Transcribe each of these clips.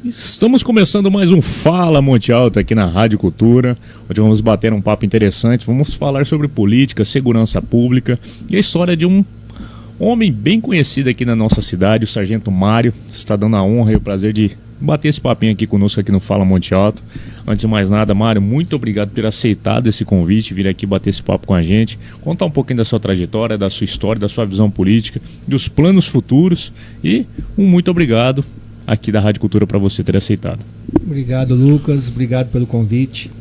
Estamos começando mais um Fala Monte Alto aqui na Rádio Cultura, onde vamos bater um papo interessante, vamos falar sobre política, segurança pública e a história de um homem bem conhecido aqui na nossa cidade, o Sargento Mário. Está dando a honra e o prazer de bater esse papinho aqui conosco aqui no Fala Monte Alto. Antes de mais nada, Mário, muito obrigado por ter aceitado esse convite, vir aqui bater esse papo com a gente, contar um pouquinho da sua trajetória, da sua história, da sua visão política, dos planos futuros e um muito obrigado aqui da Rádio Cultura para você ter aceitado. Obrigado, Lucas, obrigado pelo convite.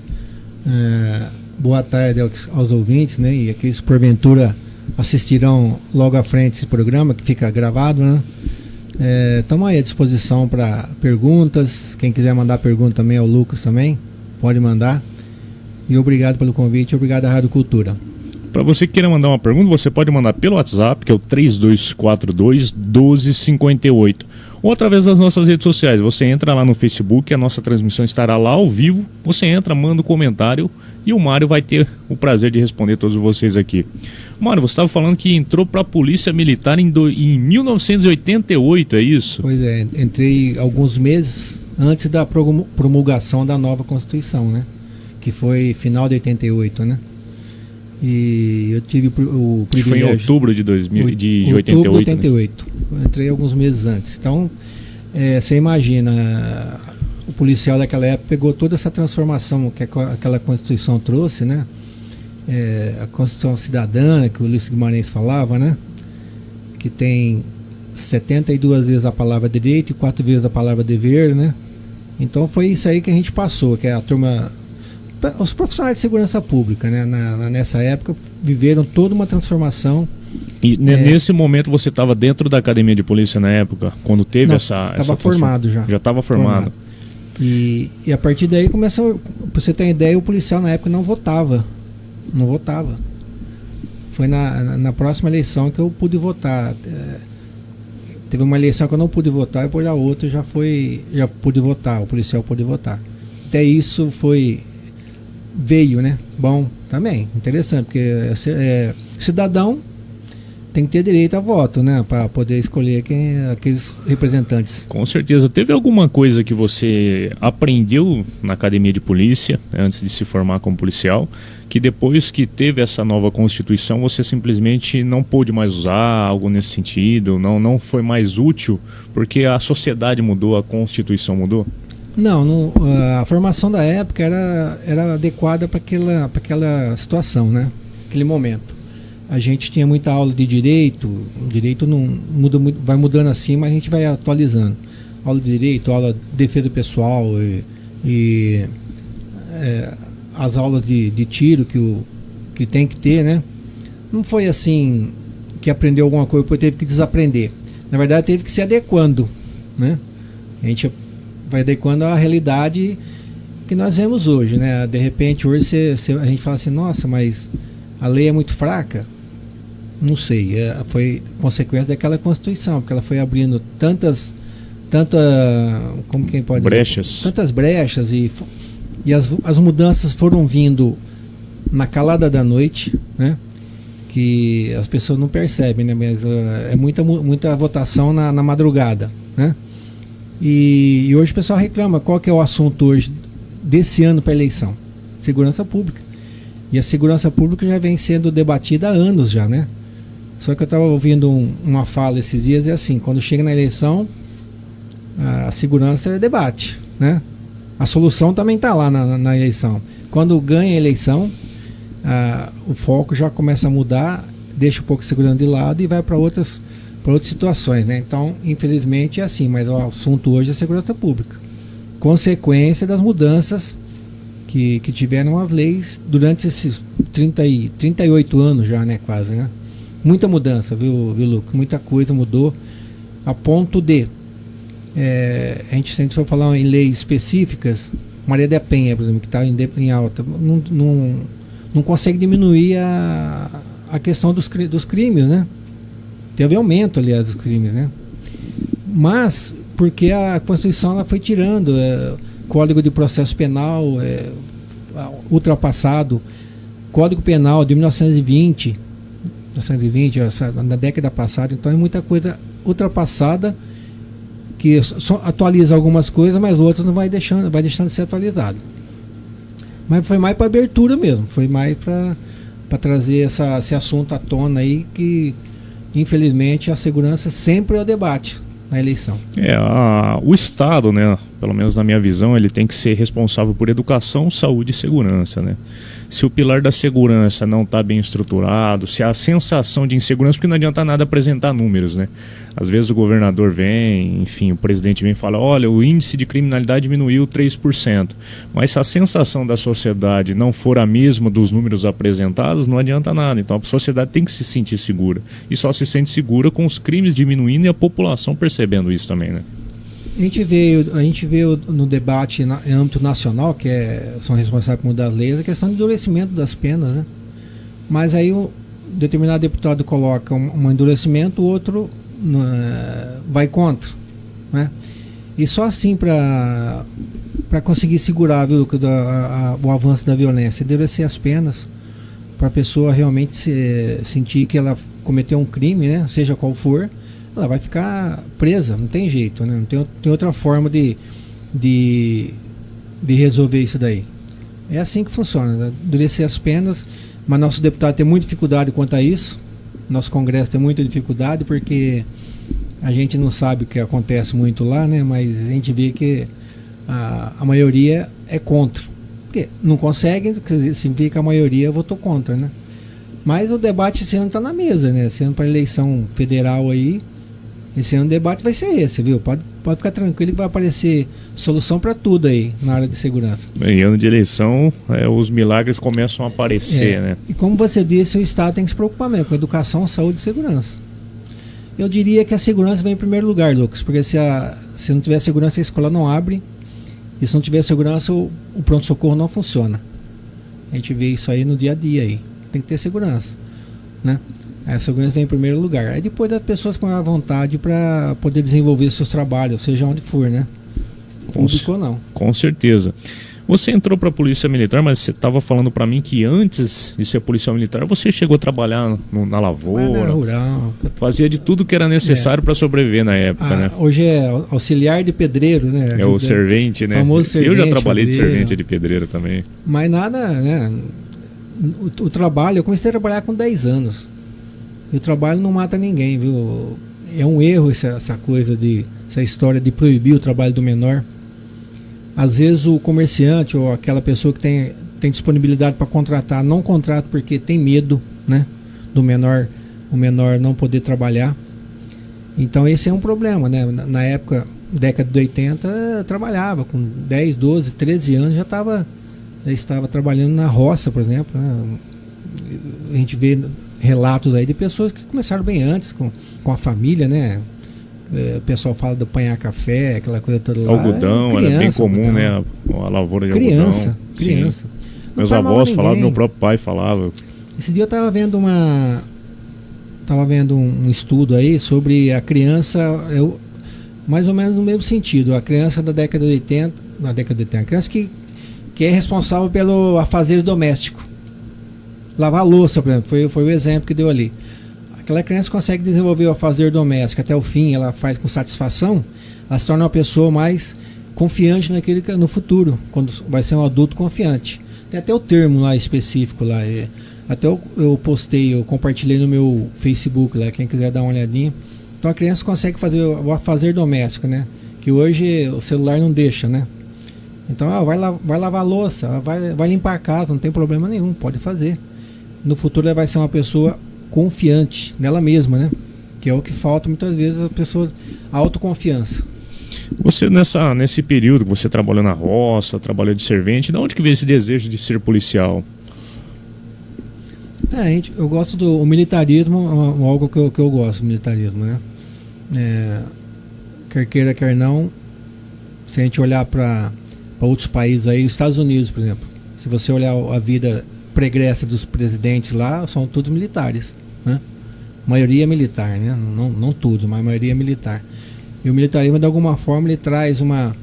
Boa tarde aos ouvintes, né? E aqueles que porventura assistirão logo à frente esse programa que fica gravado, né? Estamos aí à disposição para perguntas. Quem quiser mandar pergunta também é o Lucas também, pode mandar. E obrigado pelo convite, obrigado à Rádio Cultura. Para você que queira mandar uma pergunta, você pode mandar pelo WhatsApp, que é o 3242-1258. Ou através das nossas redes sociais. Você entra lá no Facebook, a nossa transmissão estará lá ao vivo. Você entra, manda um comentário e o Mário vai ter o prazer de responder todos vocês aqui. Mário, você estava falando que entrou para a Polícia Militar em 1988, é isso? Pois é, entrei alguns meses antes da promulgação da nova Constituição, né? Que foi final de 88, né? E eu tive o privilégio... Foi em outubro de 88. Outubro de 88. Né? Eu entrei alguns meses antes. Então, você imagina, o policial daquela época pegou toda essa transformação que aquela Constituição trouxe, né? A Constituição Cidadã, que o Ulisses Guimarães falava, né? Que tem 72 vezes a palavra direito e 4 vezes a palavra dever, né? Então foi isso aí que a gente passou, que a turma... Os profissionais de segurança pública, né, nessa época, viveram toda uma transformação. E nesse momento você estava dentro da academia de polícia na época, quando teve essa... Estava formado já. Já estava formado. E a partir daí começou... Para você ter ideia, o policial na época não votava. Não votava. Foi na próxima eleição que eu pude votar. Teve uma eleição que eu não pude votar, e depois a outra já pude votar, o policial pôde votar. Até isso veio, né? Bom, também, interessante, porque cidadão tem que ter direito a voto, né? Para poder escolher aqueles representantes. Com certeza. Teve alguma coisa que você aprendeu na academia de polícia, antes de se formar como policial, que depois que teve essa nova Constituição, você simplesmente não pôde mais usar, algo nesse sentido, não foi mais útil, porque a sociedade mudou, a Constituição mudou? Não, a formação da época era adequada para aquela situação, né? Aquele momento. A gente tinha muita aula de direito, o direito não muda muito, vai mudando assim, mas a gente vai atualizando. Aula de direito, aula de defesa pessoal e as aulas de tiro que tem que ter, né? Não foi assim que aprendeu alguma coisa, depois teve que desaprender. Na verdade, teve que se adequando, né? A gente vai adequando à realidade que nós vemos hoje, né? De repente, hoje a gente fala assim, nossa, mas a lei é muito fraca. Não sei, foi consequência daquela Constituição, porque ela foi abrindo tantas como quem pode brechas. Dizer, tantas brechas e as mudanças foram vindo na calada da noite, né? Que as pessoas não percebem, né? Mas é muita votação na madrugada, né? E hoje o pessoal reclama, qual que é o assunto hoje desse ano para a eleição? Segurança pública. E a segurança pública já vem sendo debatida há anos já, né? Só que eu estava ouvindo uma fala esses dias, é assim, quando chega na eleição, a segurança é debate, né? A solução também está lá na eleição. Quando ganha a eleição, o foco já começa a mudar, deixa um pouco a segurança de lado e vai para outras situações, né? Então, infelizmente é assim, mas o assunto hoje é segurança pública. Consequência das mudanças que tiveram as leis durante esses 38 anos já, né? Quase, né? Muita mudança, viu, Lucas? Muita coisa mudou a ponto de a gente sempre for falar em leis específicas, Maria da Penha, por exemplo, que está em alta, não consegue diminuir a questão dos crimes, né? Teve aumento, aliás, dos crimes, né? Mas, porque a Constituição ela foi tirando, Código de Processo Penal ultrapassado, Código Penal de 1920, na década passada, então é muita coisa ultrapassada que só atualiza algumas coisas, mas outras não vai deixando de ser atualizado. Mas foi mais para abertura mesmo, foi mais para trazer esse assunto à tona aí, que infelizmente a segurança sempre é o debate na eleição. O Estado, né, pelo menos na minha visão, ele tem que ser responsável por educação, saúde e segurança, né? Se o pilar da segurança não está bem estruturado, se a sensação de insegurança, porque não adianta nada apresentar números, né? Às vezes o governador vem, enfim, o presidente vem e fala, olha, o índice de criminalidade diminuiu 3%. Mas se a sensação da sociedade não for a mesma dos números apresentados, não adianta nada. Então a sociedade tem que se sentir segura. E só se sente segura com os crimes diminuindo e a população percebendo isso também, né? A gente veio no debate em âmbito nacional, que são responsáveis por mudar as leis, a questão do endurecimento das penas, né? Mas aí um determinado deputado coloca um endurecimento, o outro vai contra, né? E só assim para conseguir segurar, viu, o avanço da violência, endurecer as penas, para a pessoa realmente sentir que ela cometeu um crime, né? Seja qual for, ela vai ficar presa, não tem jeito, né? Não tem outra forma de resolver isso daí. É assim que funciona, né? Endurecer as penas, mas nosso deputado tem muita dificuldade quanto a isso, nosso Congresso tem muita dificuldade, porque a gente não sabe o que acontece muito lá, né? Mas a gente vê que a maioria é contra. Porque não consegue, significa que a maioria votou contra, né? Mas o debate esse ano está na mesa, né? Esse ano para a eleição federal aí, esse ano o debate vai ser esse, viu? Pode ficar tranquilo que vai aparecer solução para tudo aí na área de segurança. Em ano de eleição, os milagres começam a aparecer, né? E como você disse, o Estado tem que se preocupar mesmo com educação, saúde e segurança. Eu diria que a segurança vem em primeiro lugar, Lucas, porque se não tiver segurança, a escola não abre, e se não tiver segurança, o pronto-socorro não funciona. A gente vê isso aí no dia a dia aí. Tem que ter segurança, né? A segurança vem em primeiro lugar. Aí depois das pessoas com a vontade para poder desenvolver seus trabalhos, seja onde for, né? Público ou não. Com certeza. Você entrou para a Polícia Militar, mas você estava falando para mim que antes de ser policial militar, você chegou a trabalhar na lavoura, rural, fazia de tudo que era necessário para sobreviver na época, né? Hoje é auxiliar de pedreiro, né? É o servente, né? Famoso servente, eu já trabalhei pedreiro. de servente de pedreiro também. Mas nada, né? O trabalho, eu comecei a trabalhar com 10 anos. E o trabalho não mata ninguém, viu? É um erro essa coisa essa história de proibir o trabalho do menor. Às vezes o comerciante ou aquela pessoa que tem disponibilidade para contratar, não contrata porque tem medo, né? O menor não poder trabalhar. Então esse é um problema, né? Na época, década de 80, eu trabalhava com 10, 12, 13 anos, já estava trabalhando na roça, por exemplo, né? A gente vê relatos aí de pessoas que começaram bem antes com a família, né? O pessoal fala de apanhar café, aquela coisa toda lá. Algodão, era bem comum, algodão, né? A lavoura de criança. Meus avós falavam, meu próprio pai falava. Esse dia eu estava vendo um estudo aí sobre a criança, mais ou menos no mesmo sentido. A criança da década de 80, a criança que é responsável pelo afazeres doméstico. Lavar a louça, por exemplo, foi o exemplo que deu ali. Aquela criança consegue desenvolver o afazer doméstico até o fim, ela faz com satisfação, ela se torna uma pessoa mais confiante no futuro, quando vai ser um adulto confiante. Tem até o termo lá específico lá, até eu compartilhei no meu Facebook lá, quem quiser dar uma olhadinha. Então a criança consegue fazer o afazer doméstico, né? Que hoje o celular não deixa, né? Então vai lavar a louça, vai limpar a casa, não tem problema nenhum, pode fazer. No futuro ela vai ser uma pessoa confiante nela mesma, né? Que é o que falta muitas vezes a pessoa, a autoconfiança. Você nesse período que você trabalhou na roça, trabalhou de servente, de onde que veio esse desejo de ser policial? Eu gosto do militarismo, algo que eu gosto, militarismo, né? Quer queira, quer não, se a gente olhar para outros países aí, Estados Unidos, por exemplo, se você olhar a vida pregressa dos presidentes lá, são todos militares, né? A maioria é militar, né? Não todos, mas a maioria é militar. E o militarismo, de alguma forma, ele traz uma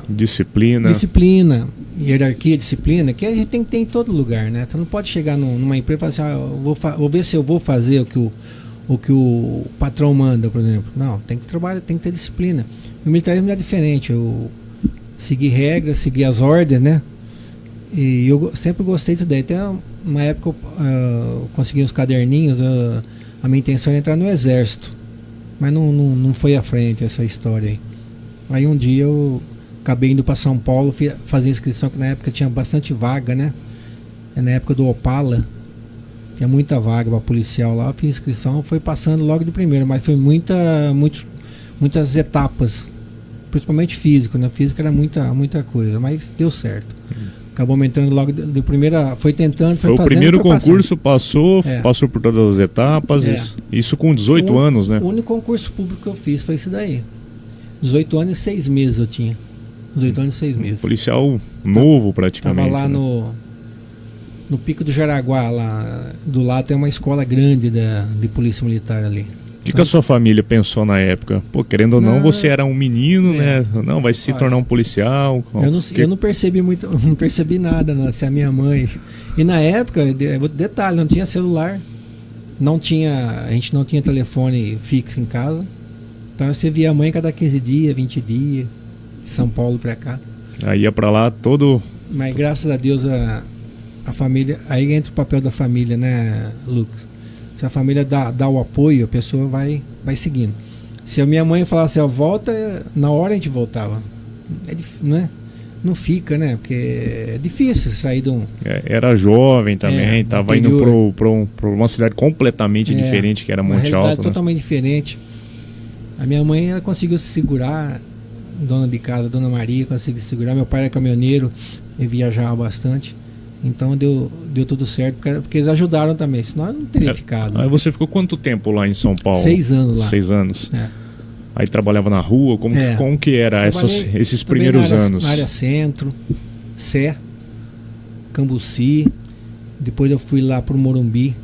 disciplina, hierarquia, disciplina, que a gente tem em todo lugar, né? Você não pode chegar numa empresa e falar assim, vou ver se eu vou fazer o o que o patrão manda, por exemplo. Não, tem que trabalhar, tem que ter disciplina. O militarismo é diferente. Eu segui regras, segui as ordens, né? E eu sempre gostei disso daí. Até uma época eu consegui uns caderninhos. A minha intenção era entrar no exército, mas não foi à frente essa história aí. Aí um dia eu acabei indo para São Paulo fazer inscrição, que na época tinha bastante vaga, né? Na época do Opala tinha muita vaga para policial lá. Eu fiz inscrição, foi passando logo de primeiro, mas foi muitas etapas, principalmente físico, né? Físico era muita coisa, mas deu certo. Acabou entrando logo de primeira, foi tentando, foi fazendo. O primeiro concurso, passou por todas as etapas, isso com 18 anos, né? O único concurso público que eu fiz foi isso daí. 18 anos e 6 meses eu tinha. 18 anos e 6 meses. Policial novo praticamente. Tava lá, né? No Pico do Jaraguá, lá do lado tem uma escola grande de polícia militar ali. O que a sua família pensou na época? Pô, querendo ou não, você era um menino, né? Não, vai se tornar um policial. Eu não percebi muito, não percebi nada, não. Se a minha mãe. E na época, detalhe, não tinha celular, a gente não tinha telefone fixo em casa. Então você via a mãe cada 15 dias, 20 dias, de São Paulo pra cá. Aí ia pra lá todo. Mas graças a Deus a família. Aí entra o papel da família, né, Lucas? Se a família dá o apoio, a pessoa vai seguindo. Se a minha mãe falasse, volta, na hora a gente voltava. Né? Não fica, né? Porque é difícil sair de um... Era jovem também, estava indo para uma cidade completamente diferente, que era Monte Alto. Totalmente diferente. A minha mãe, ela conseguiu se segurar, dona de casa, Dona Maria, conseguiu se segurar. Meu pai era caminhoneiro, ele viajava bastante. Então deu tudo certo, porque eles ajudaram também, senão eu não teria ficado. Aí você ficou quanto tempo lá em São Paulo? 6 anos lá. 6 anos. Aí trabalhava na rua, como que era esses primeiros anos? Na área centro, Sé, Cambuci, depois eu fui lá pro Morumbi,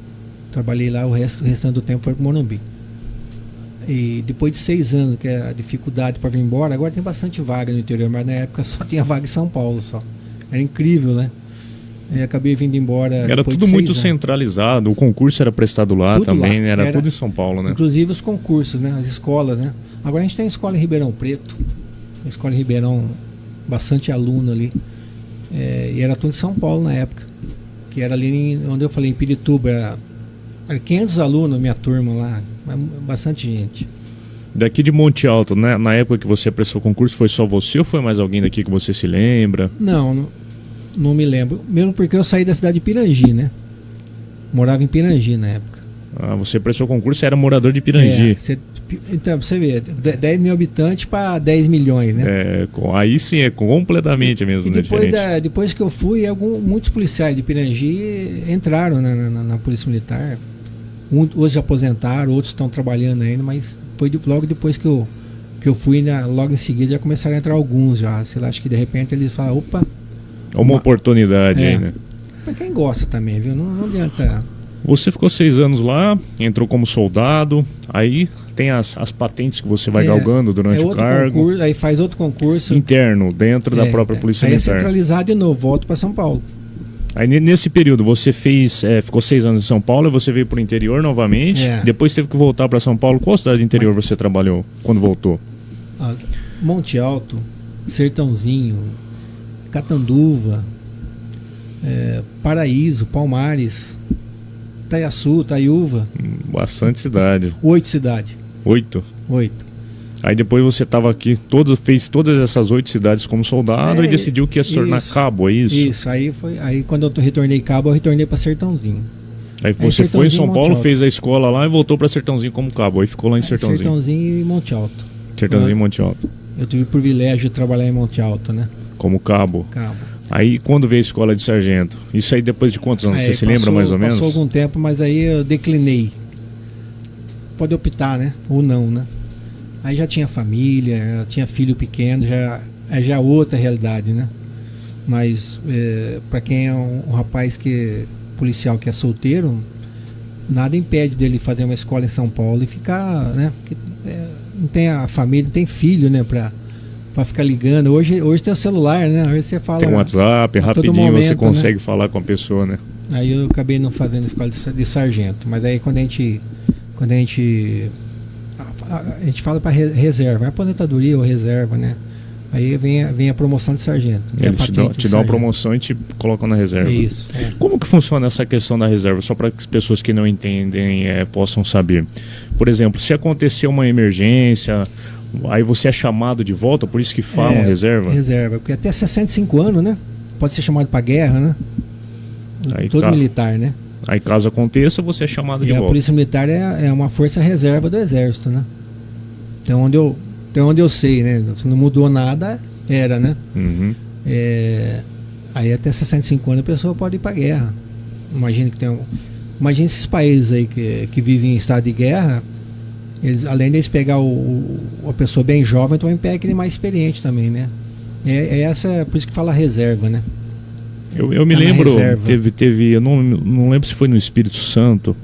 trabalhei lá, o restante do tempo foi pro Morumbi. E depois de 6 anos, que é a dificuldade para vir embora, agora tem bastante vaga no interior, mas na época só tinha vaga em São Paulo só. Era incrível, né? Eu acabei vindo embora. Era tudo muito centralizado, o concurso era prestado lá tudo também, lá. Era tudo em São Paulo, né? Inclusive os concursos, né? As escolas, né? Agora a gente tem a escola em Ribeirão Preto, a escola em Ribeirão, bastante aluno ali. E era tudo em São Paulo na época, que era ali onde eu falei, em Pirituba. Era 500 alunos, minha turma lá, bastante gente. Daqui de Monte Alto, né? Na época que você prestou o concurso, foi só você ou foi mais alguém daqui que você se lembra? Não me lembro, mesmo porque eu saí da cidade de Pirangi, né? Morava em Pirangi na época. Você prestou concurso e era morador de Pirangi. Então, você vê, 10 mil habitantes para 10 milhões, né? Aí sim, é completamente mesmo, né? Depois que eu fui, muitos policiais de Pirangi entraram na Polícia Militar. Outros já aposentaram, outros estão trabalhando ainda, mas foi logo depois que eu fui, logo em seguida já começaram a entrar alguns já. Sei lá, acho que de repente eles falam, opa... Uma oportunidade aí, né? Pra quem gosta também, viu? Não adianta. Você ficou 6 anos lá, entrou como soldado, aí tem as patentes que você vai galgando durante o cargo. Concurso, aí faz outro concurso. Interno, dentro da própria Polícia Militar. Aí é centralizado de novo, volto para São Paulo. Aí nesse período você ficou 6 anos em São Paulo, você veio para o interior novamente, depois teve que voltar para São Paulo. Qual cidade do interior você trabalhou quando voltou? Monte Alto, Sertãozinho, Catanduva, Paraíso, Palmares, Itaiaçu, Itaiúva. Bastante cidade. 8 cidades. 8? 8. Aí depois você estava aqui, fez todas essas 8 cidades como soldado e decidiu que ia se tornar cabo, é isso? Isso, aí quando eu retornei cabo, eu retornei para Sertãozinho. Aí você foi em São Paulo, fez a escola lá e voltou para Sertãozinho como cabo, aí ficou lá em Sertãozinho. Sertãozinho e Monte Alto. Sertãozinho e Monte Alto. Eu tive o privilégio de trabalhar em Monte Alto, né? Como cabo. Aí quando veio a escola de sargento? Isso aí depois de quantos anos? Você se lembra mais ou menos? Passou algum tempo, mas aí eu declinei. Pode optar, né? Ou não, né? Aí já tinha família, já tinha filho pequeno, já outra realidade, né? Mas para quem é um rapaz policial que é solteiro, nada impede dele fazer uma escola em São Paulo e ficar, né? Porque, não tem a família, não tem filho, né? Pra ficar ligando. Hoje tem o celular, né? Hoje você fala. Tem um WhatsApp, rapidinho momento, você consegue falar com a pessoa, né? Aí eu acabei não fazendo escola de sargento. Mas aí quando a gente quando a gente fala para reserva, aposentadoria ou reserva, né? Aí vem a promoção de sargento. Eles te dão a promoção e te colocam na reserva. Isso. É. Como que funciona essa questão da reserva? Só para que as pessoas que não entendem possam saber. Por exemplo, se acontecer uma emergência, aí você é chamado de volta, por isso que falam reserva? Reserva, porque até 65 anos, né? Pode ser chamado para guerra, né? Aí todo militar, né? Aí caso aconteça, você é chamado de volta. A Polícia Militar é uma força reserva do Exército, né? Até onde eu sei, né? Se não mudou nada, era, né? Uhum. Aí até 65 anos a pessoa pode ir para guerra. Imagina esses países aí que vivem em estado de guerra, eles, além de eles pegar a pessoa bem jovem, também pega aquele mais experiente também, né? Por isso que fala reserva, né? Eu me lembro, teve eu não lembro se foi no Espírito Santo,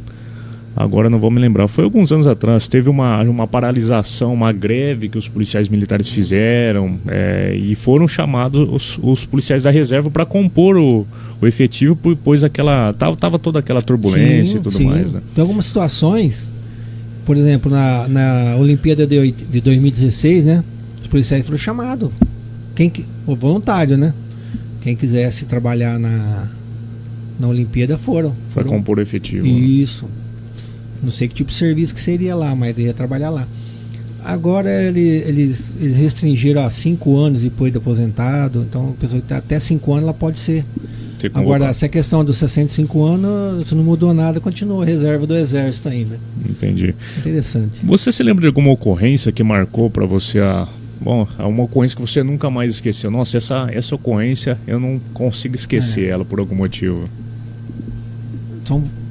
agora não vou me lembrar, foi alguns anos atrás, teve uma paralisação, uma greve que os policiais militares fizeram, e foram chamados os policiais da reserva para compor o efetivo, pois tava toda aquela turbulência e tudo mais, né? Tem algumas situações, por exemplo, na Olimpíada de 2016, né? Os policiais foram chamados, o voluntário, né? Quem quisesse trabalhar na Olimpíada foram compor o efetivo. Isso. Não sei que tipo de serviço que seria lá, mas ia trabalhar lá. Agora eles restringiram a 5 anos depois de aposentado. Então a pessoa que está até 5 anos ela pode ser. Agora, se a questão dos 65 anos, se não mudou nada, continua reserva do Exército ainda. Entendi. Interessante. Você se lembra de alguma ocorrência que marcou para você uma ocorrência que você nunca mais esqueceu? Nossa, essa ocorrência eu não consigo esquecer ela por algum motivo.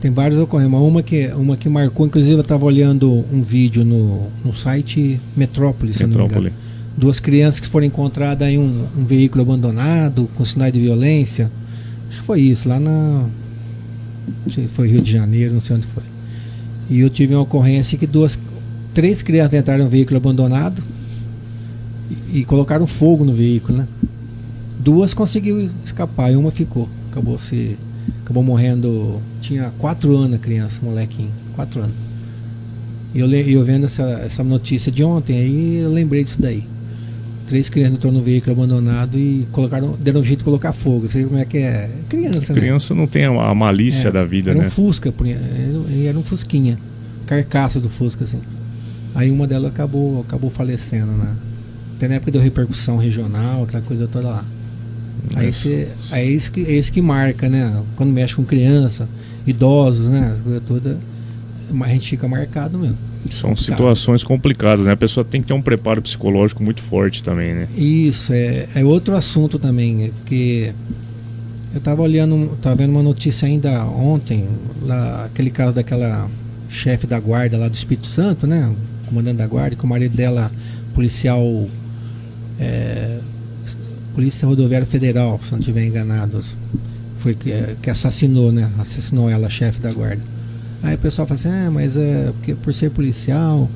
Tem várias ocorrências, mas uma que marcou, inclusive eu estava olhando um vídeo no site Metrópole, se não me engano. 2 crianças que foram encontradas em um veículo abandonado, com sinais de violência. Acho que foi isso, lá não sei se foi Rio de Janeiro, não sei onde foi. E eu tive uma ocorrência que 3 crianças entraram em um veículo abandonado e colocaram fogo no veículo, né? 2 conseguiu escapar e uma ficou. Acabou morrendo. Tinha 4 anos a criança, molequinho, 4 anos. E eu vendo essa notícia de ontem, aí eu lembrei disso daí. 3 crianças entrou no veículo abandonado e deram um jeito de colocar fogo. Você como é que é? Criança, né? Criança não tem a malícia da vida, né? Era um Fusca, era um Fusquinha, carcaça do Fusca, assim. Aí uma delas acabou falecendo, né? Até na época deu repercussão regional, aquela coisa toda lá. Aí é isso que marca, né? Quando mexe com criança, idosos, né? Coisa toda, a gente fica marcado mesmo. São situações complicadas, né? A pessoa tem que ter um preparo psicológico muito forte também, né? Isso, é outro assunto também, porque eu tava vendo uma notícia ainda ontem, lá, aquele caso daquela chefe da guarda lá do Espírito Santo, né? Comandante da guarda, que o marido dela, policial, Polícia Rodoviária Federal, se não estiver enganado, foi que assassinou, né? Assassinou ela, chefe da guarda. Aí o pessoal fala assim, mas porque por ser policial,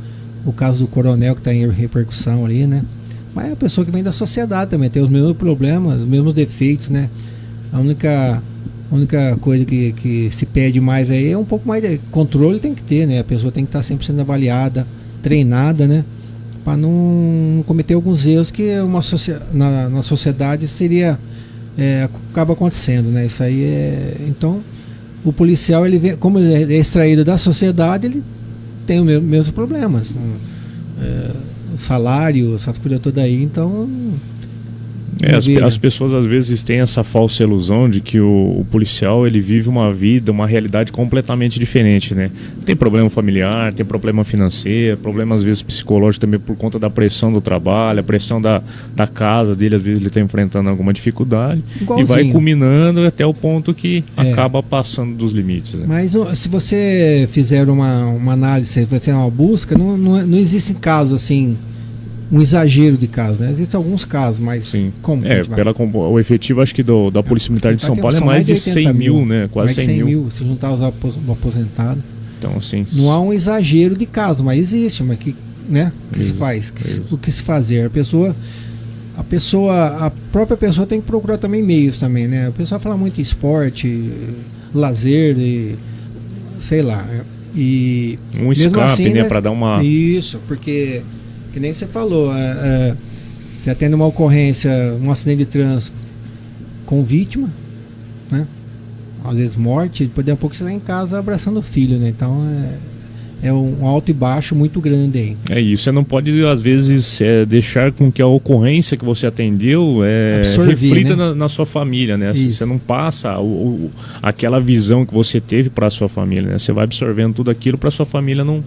o caso do coronel que está em repercussão ali, né? Mas é a pessoa que vem da sociedade também, tem os mesmos problemas, os mesmos defeitos, né? A única coisa que se pede mais aí é um pouco mais de controle, tem que ter, né? A pessoa tem que estar sempre sendo avaliada, treinada, né? Para não cometer alguns erros que na sociedade acaba acontecendo, né? Isso aí então o policial, ele vem, como ele é extraído da sociedade, ele tem os mesmos problemas, o salário, essas coisas todas aí, então as pessoas às vezes têm essa falsa ilusão de que o policial ele vive uma realidade completamente diferente, né? Tem problema familiar, tem problema financeiro, problema às vezes psicológico também por conta da pressão do trabalho, a pressão da casa dele, às vezes ele está enfrentando alguma dificuldade. Igualzinho. E vai culminando até o ponto que acaba passando dos limites, né? Mas se você fizer uma análise, se você fizer uma busca, não existem casos assim, um exagero de casos, né? Existem alguns casos, mas sim. Como? O efetivo, acho que da Polícia Militar de São Paulo é mais de 100 mil, né? Quase 100 mil. Se juntar os aposentados. Então, assim, não há um exagero de casos, mas existe, mas né? Que se faz? O que se fazer? A própria pessoa tem que procurar também meios também, né? A pessoa fala muito em esporte, lazer, sei lá. E Um mesmo escape, assim, né, para dar uma... Isso, porque, que nem você falou, você atende uma ocorrência, um acidente de trânsito com vítima, né? Às vezes morte, depois de um pouco você está em casa abraçando o filho, né? Então é um alto e baixo muito grande aí. É isso, você não pode às vezes deixar com que a ocorrência que você atendeu reflita, né, na sua família, né? Isso. Você não passa aquela visão que você teve para a sua família, né? Você vai absorvendo tudo aquilo para sua família não...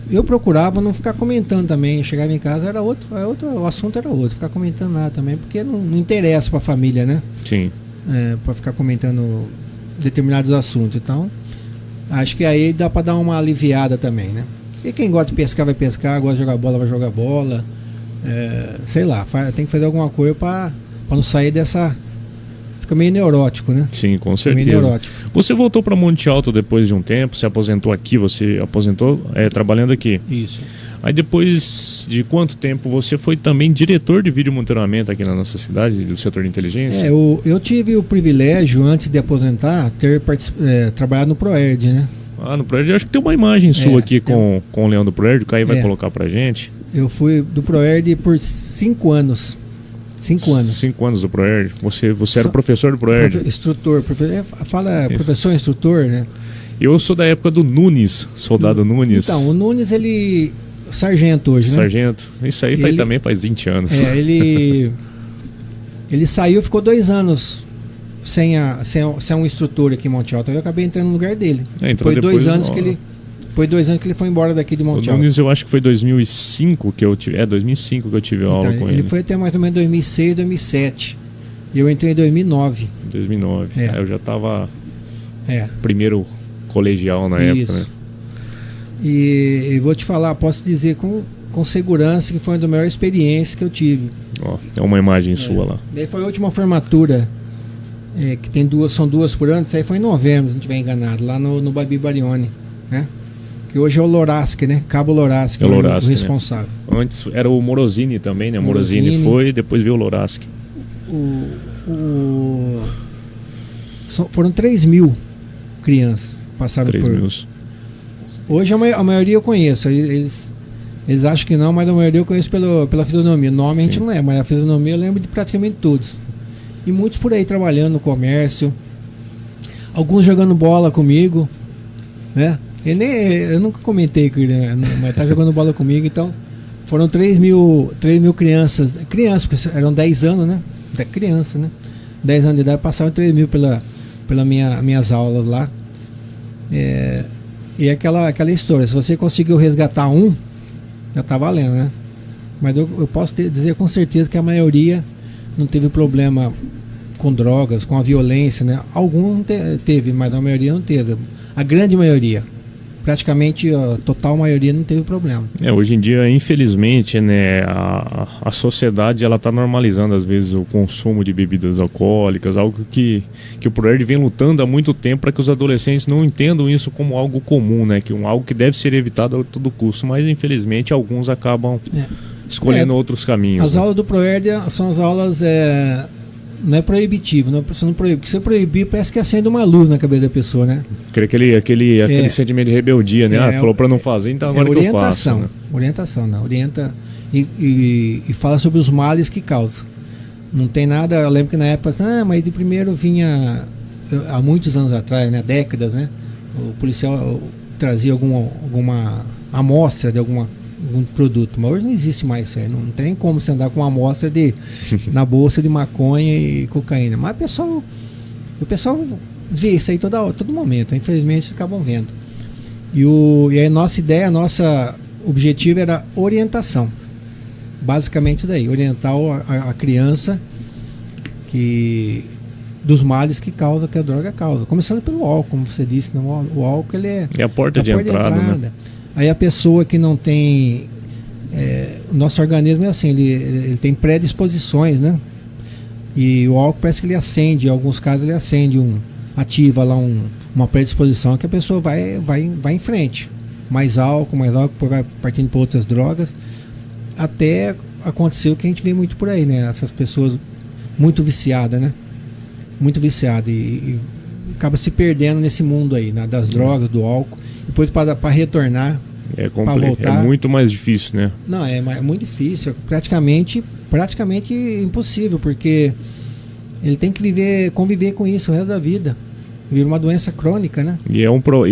Eu procurava não ficar comentando também. Chegava em casa, era outro, o assunto era outro. Ficar comentando nada também, porque não interessa para a família, né? Sim. Para ficar comentando determinados assuntos. Então, acho que aí dá para dar uma aliviada também, né? E quem gosta de pescar vai pescar, gosta de jogar bola vai jogar bola. Sei lá, tem que fazer alguma coisa para não sair dessa... Fica meio neurótico, né? Sim, com certeza. Você voltou para Monte Alto depois de um tempo, se aposentou aqui, você aposentou trabalhando aqui. Isso. Aí depois de quanto tempo você foi também diretor de vídeo monitoramento aqui na nossa cidade, do setor de inteligência? Eu tive o privilégio, antes de aposentar, ter trabalhado no Proerd, né? No Proerd, acho que tem uma imagem sua aqui com o Leão do Proerd, o Caí vai colocar pra gente. Eu fui do Proerd por 5 anos. 5 anos. 5 anos do Proerd. Você era professor do Proerd? Instrutor. Fala isso. Professor, instrutor, né? Eu sou da época do Nunes, soldado Nunes. Então, o Nunes, ele... Sargento hoje, né? Sargento. Isso aí também faz 20 anos. Ele saiu, ficou 2 anos sem um instrutor aqui em Monte Alto. Eu acabei entrando no lugar dele. Foi 2 anos que ele... Foi 2 anos que ele foi embora daqui de Monte Alto. O Nunes, eu acho que foi 2005 que eu tive. 2005 que eu tive aula com ele. Ele foi até mais ou menos 2006, 2007. E eu entrei em 2009. 2009. Eu já estava primeiro colegial na época, né? E vou te falar, posso dizer com segurança que foi uma das maiores experiências que eu tive. É uma imagem sua lá. Daí foi a última formatura, que são 2 por ano. Isso aí foi em novembro, se não estiver enganado, lá no Babi Barione, né? Que hoje é o Lorasque, né? Cabo Lorasque, o responsável. Né? Antes era o Morosini também, né? O Morosini foi, depois veio o Lorasque. Foram 3.000 crianças passaram 3.000. Hoje a maioria eu conheço. Eles acham que não, mas a maioria eu conheço pela fisionomia. O nome a gente não é, mas a fisionomia eu lembro de praticamente todos. E muitos por aí trabalhando no comércio. Alguns jogando bola comigo, né? Eu nunca comentei com ele, mas tá jogando bola comigo. Então foram 3.000 crianças, porque eram 10 anos, né? Da criança, né? 10 anos de idade, passaram 3.000 pela minhas aulas lá. E aquela história, se você conseguiu resgatar um, já tá valendo, né? Mas eu posso dizer com certeza que a maioria não teve problema com drogas, com a violência, né? Alguns teve, mas a maioria não teve. A grande maioria, praticamente a total maioria, não teve problema. Hoje em dia, infelizmente, né, a sociedade ela está normalizando às vezes o consumo de bebidas alcoólicas, algo que o Proerd vem lutando há muito tempo para que os adolescentes não entendam isso como algo comum, né, algo que deve ser evitado a todo custo, mas infelizmente alguns acabam escolhendo outros caminhos. As aulas do Proerd são as aulas... Não é proibitivo, não, você não proíbe. Porque se proibir, parece que acende uma luz na cabeça da pessoa, né? Aquele sentimento de rebeldia, né? Falou para não fazer, então agora que eu faço. Né? Orientação, né? Orienta e fala sobre os males que causa. Não tem nada, eu lembro que na época, mas de primeiro vinha, há muitos anos atrás, né? Décadas, né? O policial trazia alguma amostra de algum produto, mas hoje não existe mais isso aí, não tem como você andar com uma amostra na bolsa de maconha e cocaína, mas o pessoal vê isso aí todo momento, infelizmente acabam vendo. E a nossa ideia, objetivo era orientação, basicamente daí, orientar a criança dos males que a droga causa, começando pelo álcool, como você disse, não, o álcool ele é a porta de entrada, né? Aí a pessoa que não tem... o nosso organismo é assim, ele tem predisposições, né? E o álcool parece que ele acende, em alguns casos ele acende, ativa lá uma predisposição que a pessoa vai em frente. Mais álcool, vai partindo para outras drogas. Até aconteceu o que a gente vê muito por aí, né? Essas pessoas muito viciadas, né? Muito viciadas. E acaba se perdendo nesse mundo aí, né, das drogas, do álcool. Depois para retornar, para voltar, é muito mais difícil, né? Não, é muito difícil, praticamente impossível, porque ele tem que conviver com isso o resto da vida. Vira uma doença crônica, né? E é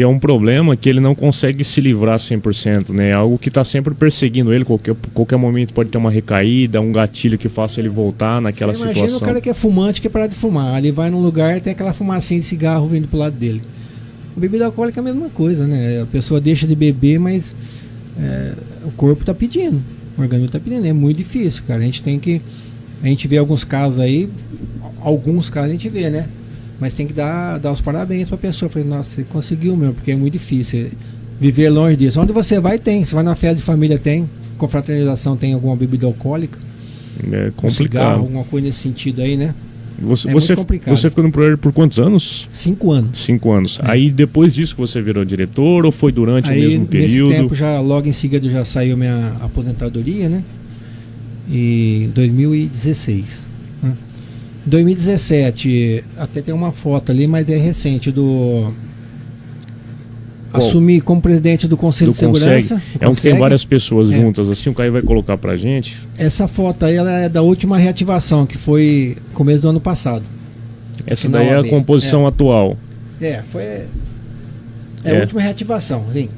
um problema que ele não consegue se livrar 100%, né? É algo que está sempre perseguindo ele. Qualquer momento pode ter uma recaída, um gatilho que faça ele voltar naquela situação. Imagina o cara que é fumante, quer parar de fumar. Ele vai num lugar e tem aquela fumacinha de cigarro vindo pro lado dele. A bebida alcoólica é a mesma coisa, né? A pessoa deixa de beber, mas o corpo está pedindo. O organismo está pedindo. É muito difícil, cara. A gente vê alguns casos aí, a gente vê, né? Mas tem que dar os parabéns para a pessoa. Falei, nossa, você conseguiu mesmo, porque é muito difícil viver longe disso. Onde você vai, tem. Você vai na festa de família, tem. Confraternização, tem alguma bebida alcoólica. É complicado. Um cigarro, alguma coisa nesse sentido aí, né? Você ficou no projeto por quantos anos? 5 anos. 5 anos. Aí depois disso que você virou diretor ou foi durante o mesmo período? Nesse tempo, logo em seguida, já saiu minha aposentadoria, né? Em 2016. Em 2017, até tem uma foto ali, mas é recente, assumi como presidente do Conselho de Segurança. É um que tem várias pessoas juntas, assim, o Caio vai colocar pra gente. Essa foto aí, ela é da última reativação, que foi começo do ano passado. Essa daí é a composição atual. Foi a última reativação, sim.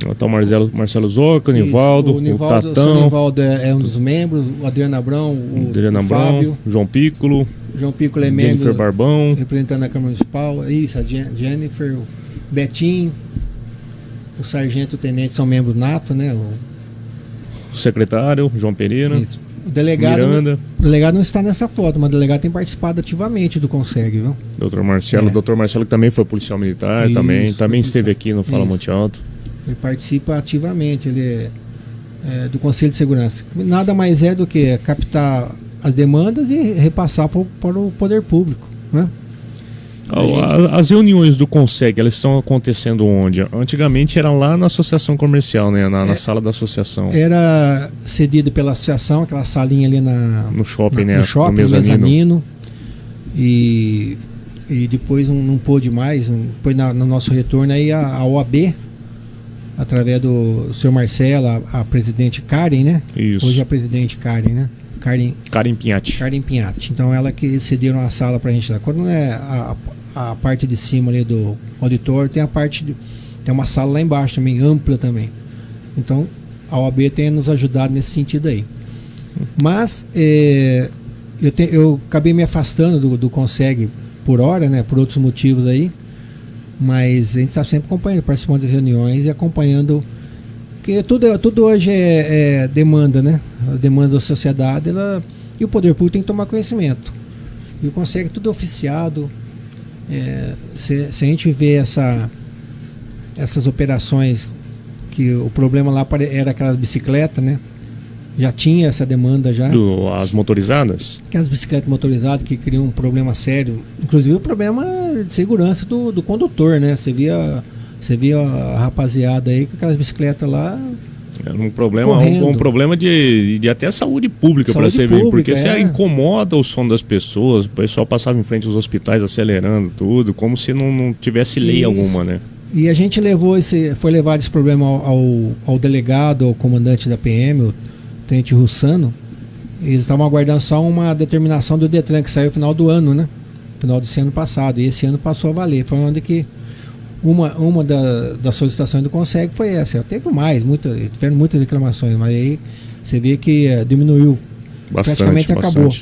Então Marcelo Zoca, o Nivaldo, o Tatão. O Nivaldo é um dos membros, o Adriano Abrão, o Fábio, João Piccolo. João Piccolo é membro. Jennifer Barbão. Representando a Câmara Municipal. Isso, a Jennifer, o Betinho, o Sargento e o Tenente são membros nato, né? O secretário, João Pereira. Isso. O delegado, Miranda. O delegado não está nessa foto, mas o delegado tem participado ativamente do Conseg, viu? Dr. Marcelo, Dr. Marcelo que também foi policial militar, isso, também esteve aqui no Fala Monte Alto. Ele participa ativamente, ele é do Conselho de Segurança. Nada mais é do que captar as demandas e repassar para o poder público, né? As reuniões do Conseg, elas estão acontecendo onde? Antigamente eram lá na associação comercial, né? Na sala da associação. Era cedido pela associação, aquela salinha ali no shopping, né? No shopping, no mezanino. E depois não pôde mais, depois no nosso retorno aí a OAB, através do senhor Marcelo, a presidente Karen, né? Isso. Hoje é a presidente Karen, né? Karen Pinhatti. Karen Pinhatti. Então ela que cederam a sala pra gente lá. Quando não é a parte de cima ali do auditório, tem tem uma sala lá embaixo também, ampla também. Então a OAB tem nos ajudado nesse sentido aí. Mas eu acabei me afastando do Conseg por hora, né? Por outros motivos aí. Mas a gente está sempre acompanhando, participando das reuniões e acompanhando, porque tudo hoje é demanda, né? A demanda da sociedade, e o poder público tem que tomar conhecimento. E o Conseg tudo oficiado. Se a gente vê essas operações, que o problema lá era aquelas bicicletas, né? Já tinha essa demanda já. As motorizadas? Aquelas bicicletas motorizadas que criam um problema sério. Inclusive o problema de segurança do condutor, né? Você via a rapaziada aí com aquelas bicicletas lá. Era um problema de até saúde pública, para você ver. Porque você incomoda o som das pessoas, o pessoal passava em frente aos hospitais acelerando tudo, como se não tivesse lei alguma, né? E a gente foi levado esse problema ao delegado, ao comandante da PM, o Tenente Russano. Eles estavam aguardando só uma determinação do Detran, que saiu no final do ano, né? Final desse ano passado. E esse ano passou a valer. Foi onde que uma das solicitações do Conseg foi essa. Teve mais, tiveram muitas reclamações, mas aí você vê que diminuiu. Praticamente acabou.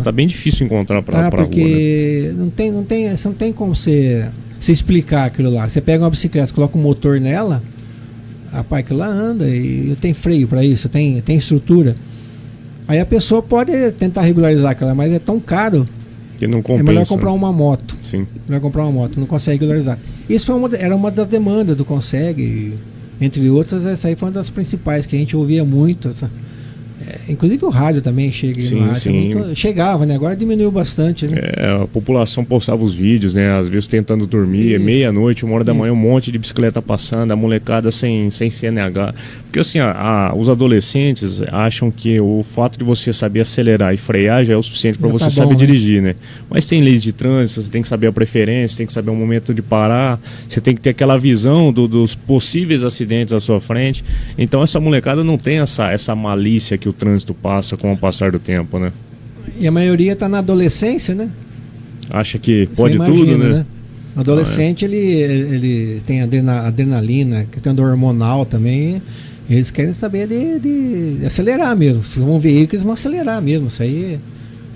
Tá bem difícil encontrar para porque rua, né? Não tem como você explicar aquilo lá. Você pega uma bicicleta, coloca um motor nela, rapaz, aquilo lá anda e tem freio para isso, tem estrutura. Aí a pessoa pode tentar regularizar aquela, mas é tão caro que não compensa. É melhor comprar uma moto. Sim. Melhor comprar uma moto, não consegue regularizar. Isso era uma das demandas do Conseg, entre outras, essa aí foi uma das principais que a gente ouvia muito, Inclusive o rádio também chega Sim, no rádio. sim. Chegava, né? Agora diminuiu bastante, né? A população postava os vídeos, né? Às vezes tentando dormir, meia-noite, 1 hora da manhã, um monte de bicicleta passando, a molecada sem CNH. Porque assim, os adolescentes acham que o fato de você saber acelerar e frear já é o suficiente para você saber dirigir, né? Mas tem leis de trânsito, você tem que saber a preferência, tem que saber o momento de parar, você tem que ter aquela visão dos possíveis acidentes à sua frente. Então essa molecada não tem essa malícia que o trânsito passa com o passar do tempo, né? E a maioria está na adolescência, né? Acha que pode tudo, né? O adolescente, ele tem adrenalina, questão do hormonal também. Eles querem saber de acelerar mesmo. Se vão veículo, eles vão acelerar mesmo. Isso aí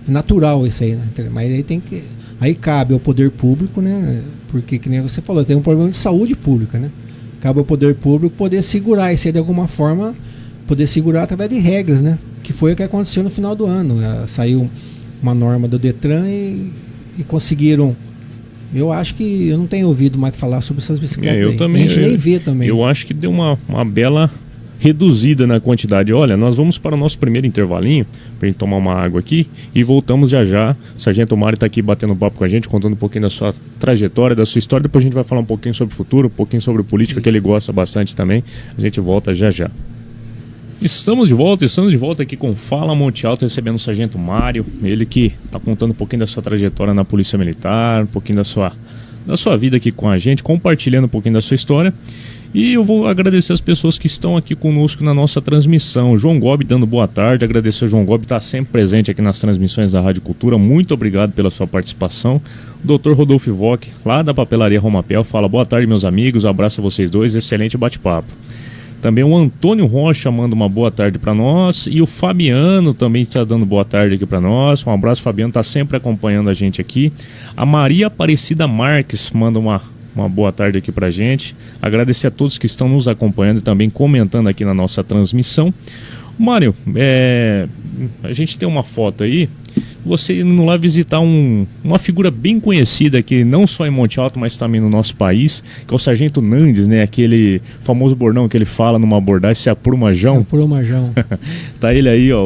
é natural, isso aí, né? Mas aí tem que. Aí cabe ao poder público, né? Porque, que nem você falou, tem um problema de saúde pública, né? Cabe ao poder público poder segurar isso aí de alguma forma, poder segurar através de regras, né? Que foi o que aconteceu no final do ano. Saiu uma norma do Detran e conseguiram. Eu acho que eu não tenho ouvido mais falar sobre essas bicicletas. Eu também. A gente nem vê também. Eu acho que deu uma bela reduzida na quantidade. Olha, nós vamos para o nosso primeiro intervalinho, para a gente tomar uma água aqui, e voltamos já já. O Sargento Mário está aqui batendo papo com a gente, contando um pouquinho da sua trajetória, da sua história. Depois a gente vai falar um pouquinho sobre o futuro, um pouquinho sobre política, que ele gosta bastante também. A gente volta já já. Estamos de volta aqui com Fala Monte Alto, recebendo o Sargento Mário, ele que está contando um pouquinho da sua trajetória na Polícia Militar, um pouquinho da sua vida aqui com a gente, compartilhando um pouquinho da sua história. E eu vou agradecer as pessoas que estão aqui conosco na nossa transmissão. João Gobi dando boa tarde, agradecer ao João Gobi, está sempre presente aqui nas transmissões da Rádio Cultura, muito obrigado pela sua participação. O Dr. Rodolfo Vock, lá da Papelaria Romapel, fala boa tarde meus amigos, um abraço a vocês dois, excelente bate-papo. Também o Antônio Rocha manda uma boa tarde para nós. E o Fabiano também está dando boa tarde aqui para nós. Um abraço, Fabiano, está sempre acompanhando a gente aqui. A Maria Aparecida Marques manda uma boa tarde aqui para a gente. Agradecer a todos que estão nos acompanhando e também comentando aqui na nossa transmissão. Mário, a gente tem uma foto aí. Você indo lá visitar uma figura bem conhecida aqui, não só em Monte Alto, mas também no nosso país, que é o Sargento Nandes, né? Aquele famoso bordão que ele fala numa abordagem, se apura Majão. Se apura Majão. Tá ele aí, ó.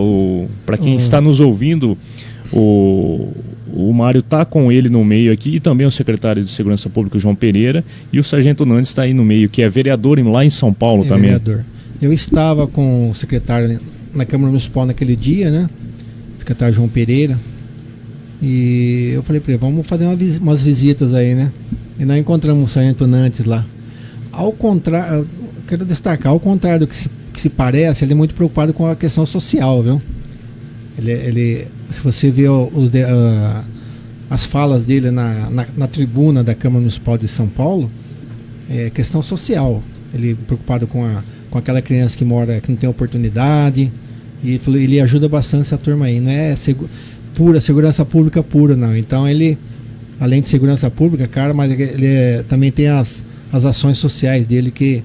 Para quem está nos ouvindo, o Mário tá com ele no meio aqui, e também o secretário de Segurança Pública, João Pereira, e o Sargento Nandes está aí no meio, que é vereador lá em São Paulo também. Vereador. Eu estava com o secretário na Câmara Municipal naquele dia, né? Secretário João Pereira, e eu falei para ele, vamos fazer umas visitas aí, né? E nós encontramos o Sargento Nantes lá. Ao contrário, quero destacar, ao contrário do que se parece, ele é muito preocupado com a questão social, viu? Ele se você vê as falas dele na tribuna da Câmara Municipal de São Paulo, é questão social. Ele é preocupado com aquela criança que não tem oportunidade. E ele ajuda bastante essa turma aí. Não é segurança pública pura, não. Então ele, além de segurança pública, cara, mas ele também tem as ações sociais dele, que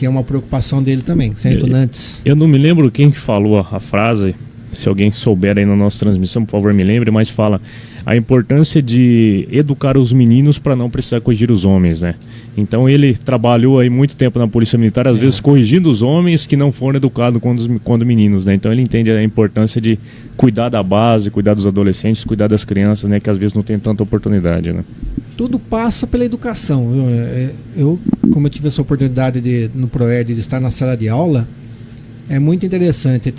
é uma preocupação dele também. Sargento Nantes. Eu não me lembro quem falou a frase. Se alguém souber aí na nossa transmissão, por favor me lembre, mas fala a importância de educar os meninos para não precisar corrigir os homens, né? Então ele trabalhou aí muito tempo na Polícia Militar, às vezes corrigindo os homens que não foram educados quando meninos, né? Então ele entende a importância de cuidar da base, cuidar dos adolescentes, cuidar das crianças, né? Que às vezes não tem tanta oportunidade, né? Tudo passa pela educação. Como eu tive essa oportunidade no ProERD de estar na sala de aula, é muito interessante.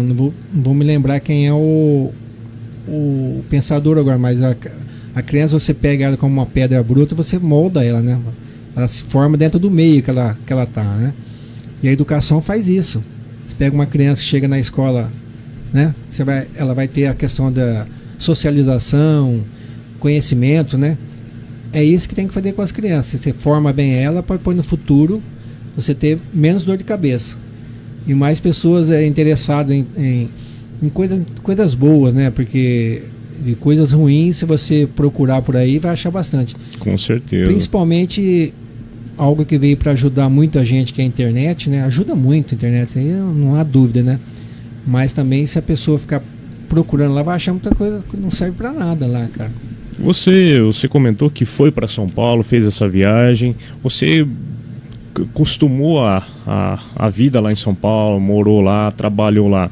Não vou me lembrar quem é o pensador agora, mas a criança, você pega ela como uma pedra bruta, você molda ela, né? Ela se forma dentro do meio que ela tá, né? E a educação faz isso. Você pega uma criança que chega na escola, né? Ela vai ter a questão da socialização, conhecimento, né? É isso que tem que fazer com as crianças. Você forma bem ela para depois no futuro você ter menos dor de cabeça. E mais pessoas interessadas em coisas boas, né? Porque de coisas ruins, se você procurar por aí, vai achar bastante. Com certeza. Principalmente algo que veio para ajudar muita gente, que é a internet, né? Ajuda muito a internet, aí não há dúvida, né? Mas também, se a pessoa ficar procurando lá, vai achar muita coisa que não serve para nada lá, cara. Você comentou que foi para São Paulo, fez essa viagem. Você costumou a vida lá em São Paulo, morou lá, trabalhou lá.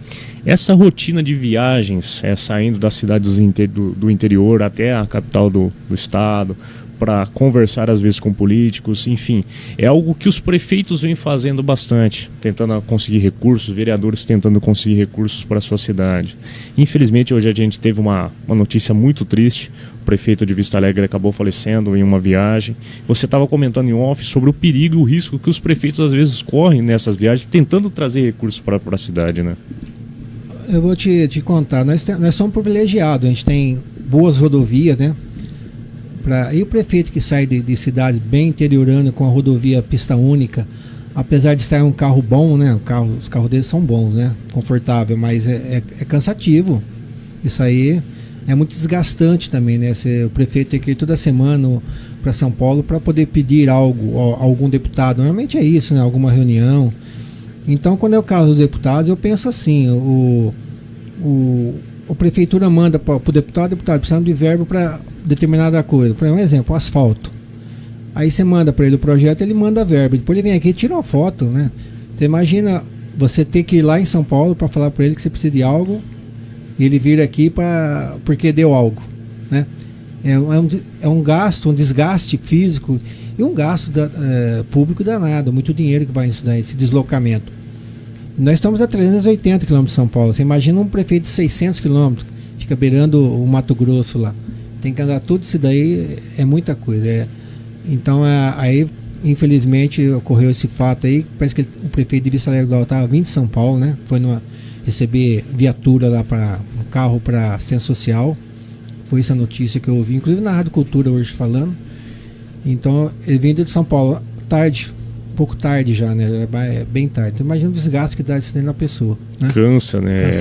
Essa rotina de viagens, saindo das cidades do interior até a capital do estado, para conversar às vezes com políticos, enfim, é algo que os prefeitos vêm fazendo bastante, tentando conseguir recursos, vereadores tentando conseguir recursos para a sua cidade. Infelizmente hoje a gente teve uma notícia muito triste, o prefeito de Vista Alegre acabou falecendo em uma viagem. Você estava comentando em off sobre o perigo e o risco que os prefeitos às vezes correm nessas viagens, tentando trazer recursos para a cidade, né? Eu vou te contar, nós somos privilegiados, a gente tem boas rodovias, né? E o prefeito que sai de cidade bem interiorana com a rodovia pista única, apesar de estar em um carro bom, né? Os carros deles são bons, né? Confortável, mas é cansativo. Isso aí é muito desgastante também, né? O prefeito tem que ir toda semana para São Paulo para poder pedir algo a algum deputado. Normalmente é isso, né? Alguma reunião. Então, quando é o caso dos deputados, eu penso assim, a prefeitura manda para o deputado precisando de verbo para determinada coisa. Por exemplo, asfalto. Aí você manda para ele o projeto, ele manda a verba. Depois ele vem aqui e tira uma foto, né? Você imagina você ter que ir lá em São Paulo para falar para ele que você precisa de algo e ele vir aqui porque deu algo, né? É um gasto, um desgaste físico e um gasto público danado. Muito dinheiro que vai nisso daí, esse deslocamento. Nós estamos a 380 km de São Paulo. Você imagina um prefeito de 600 km, fica beirando o Mato Grosso lá. Tem que andar tudo isso daí, é muita coisa. Então, aí, infelizmente, ocorreu esse fato aí. Parece que o prefeito de Vista Alegre do Alto estava vindo de São Paulo, né? Foi receber viatura lá no carro para assistência social. Foi essa notícia que eu ouvi, inclusive na Rádio Cultura hoje falando. Então, ele vindo de São Paulo tarde. Pouco tarde já, né? É bem tarde. Então imagina o desgaste que dá isso na pessoa, né? Cansa, né?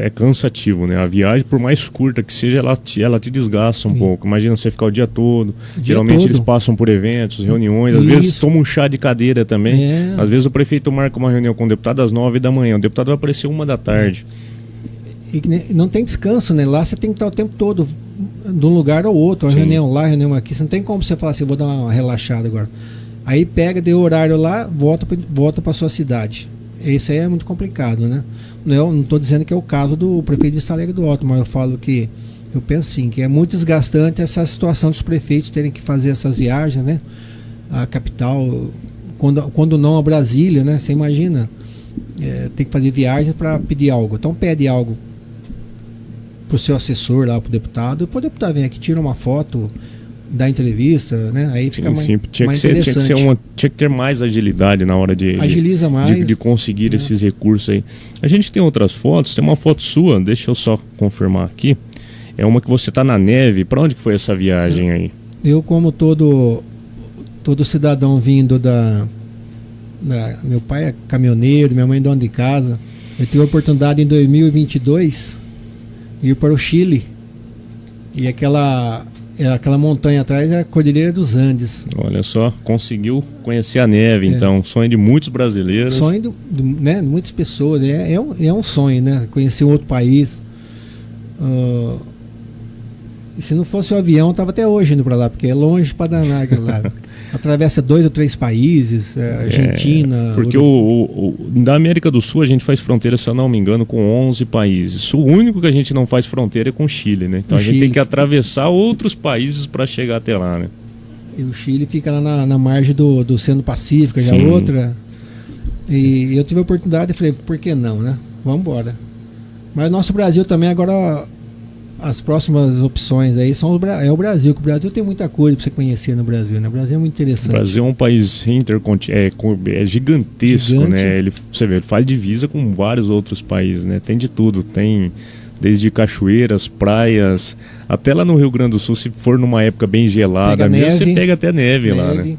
É cansativo, né? A viagem, por mais curta que seja, ela te desgasta um pouco. Imagina você ficar o dia todo. Geralmente eles passam por eventos, reuniões, às vezes tomam um chá de cadeira também. Às vezes o prefeito marca uma reunião com o deputado às 9 da manhã. O deputado vai aparecer 1 da tarde. E não tem descanso, né? Lá você tem que estar o tempo todo de um lugar ao outro. Uma reunião lá, reunião aqui. Você não tem como você falar assim, vou dar uma relaxada agora. Aí pega, deu horário lá, volta para sua cidade. Esse aí é muito complicado, né? Eu não estou dizendo que é o caso do prefeito de Vista Alegre do Alto, mas eu penso assim, que é muito desgastante essa situação dos prefeitos terem que fazer essas viagens, né? A capital, quando não a Brasília, né? Você imagina, tem que fazer viagens para pedir algo. Então pede algo para o seu assessor lá, para o deputado, e o deputado vem aqui, tira uma foto, da entrevista, né? Aí fica mais interessante. Tinha que ter mais agilidade na hora Agiliza mais. de conseguir esses recursos aí. A gente tem outras fotos, tem uma foto sua, deixa eu só confirmar aqui. É uma que você está na neve. Para onde que foi essa viagem aí? Eu, como todo cidadão vindo meu pai é caminhoneiro, minha mãe é dona de casa. Eu tive a oportunidade em 2022 de ir para o Chile. E aquela montanha atrás é a Cordilheira dos Andes. Olha só, conseguiu conhecer a neve, então. Sonho de muitos brasileiros. Sonho né, de muitas pessoas. É um sonho, né? Conhecer um outro país. E se não fosse o avião, eu estava até hoje indo para lá, porque é longe para danar aquilo lá. Atravessa 2 ou 3 países, Argentina... Porque da América do Sul a gente faz fronteira, se eu não me engano, com 11 países. O único que a gente não faz fronteira é com o Chile, né? Então a gente tem que atravessar outros países para chegar até lá, né? E o Chile fica lá na margem do Oceano Pacífico, já outra. E eu tive a oportunidade e falei, por que não, né? Vamos embora. Mas o nosso Brasil também agora... As próximas opções aí é o Brasil, que o Brasil tem muita coisa para você conhecer no Brasil, né? O Brasil é muito interessante. O Brasil é um país gigantesco, né? Você vê, ele faz divisa com vários outros países, né? Tem de tudo, tem desde cachoeiras, praias, até lá no Rio Grande do Sul, se for numa época bem gelada mesmo, você pega até neve lá, né?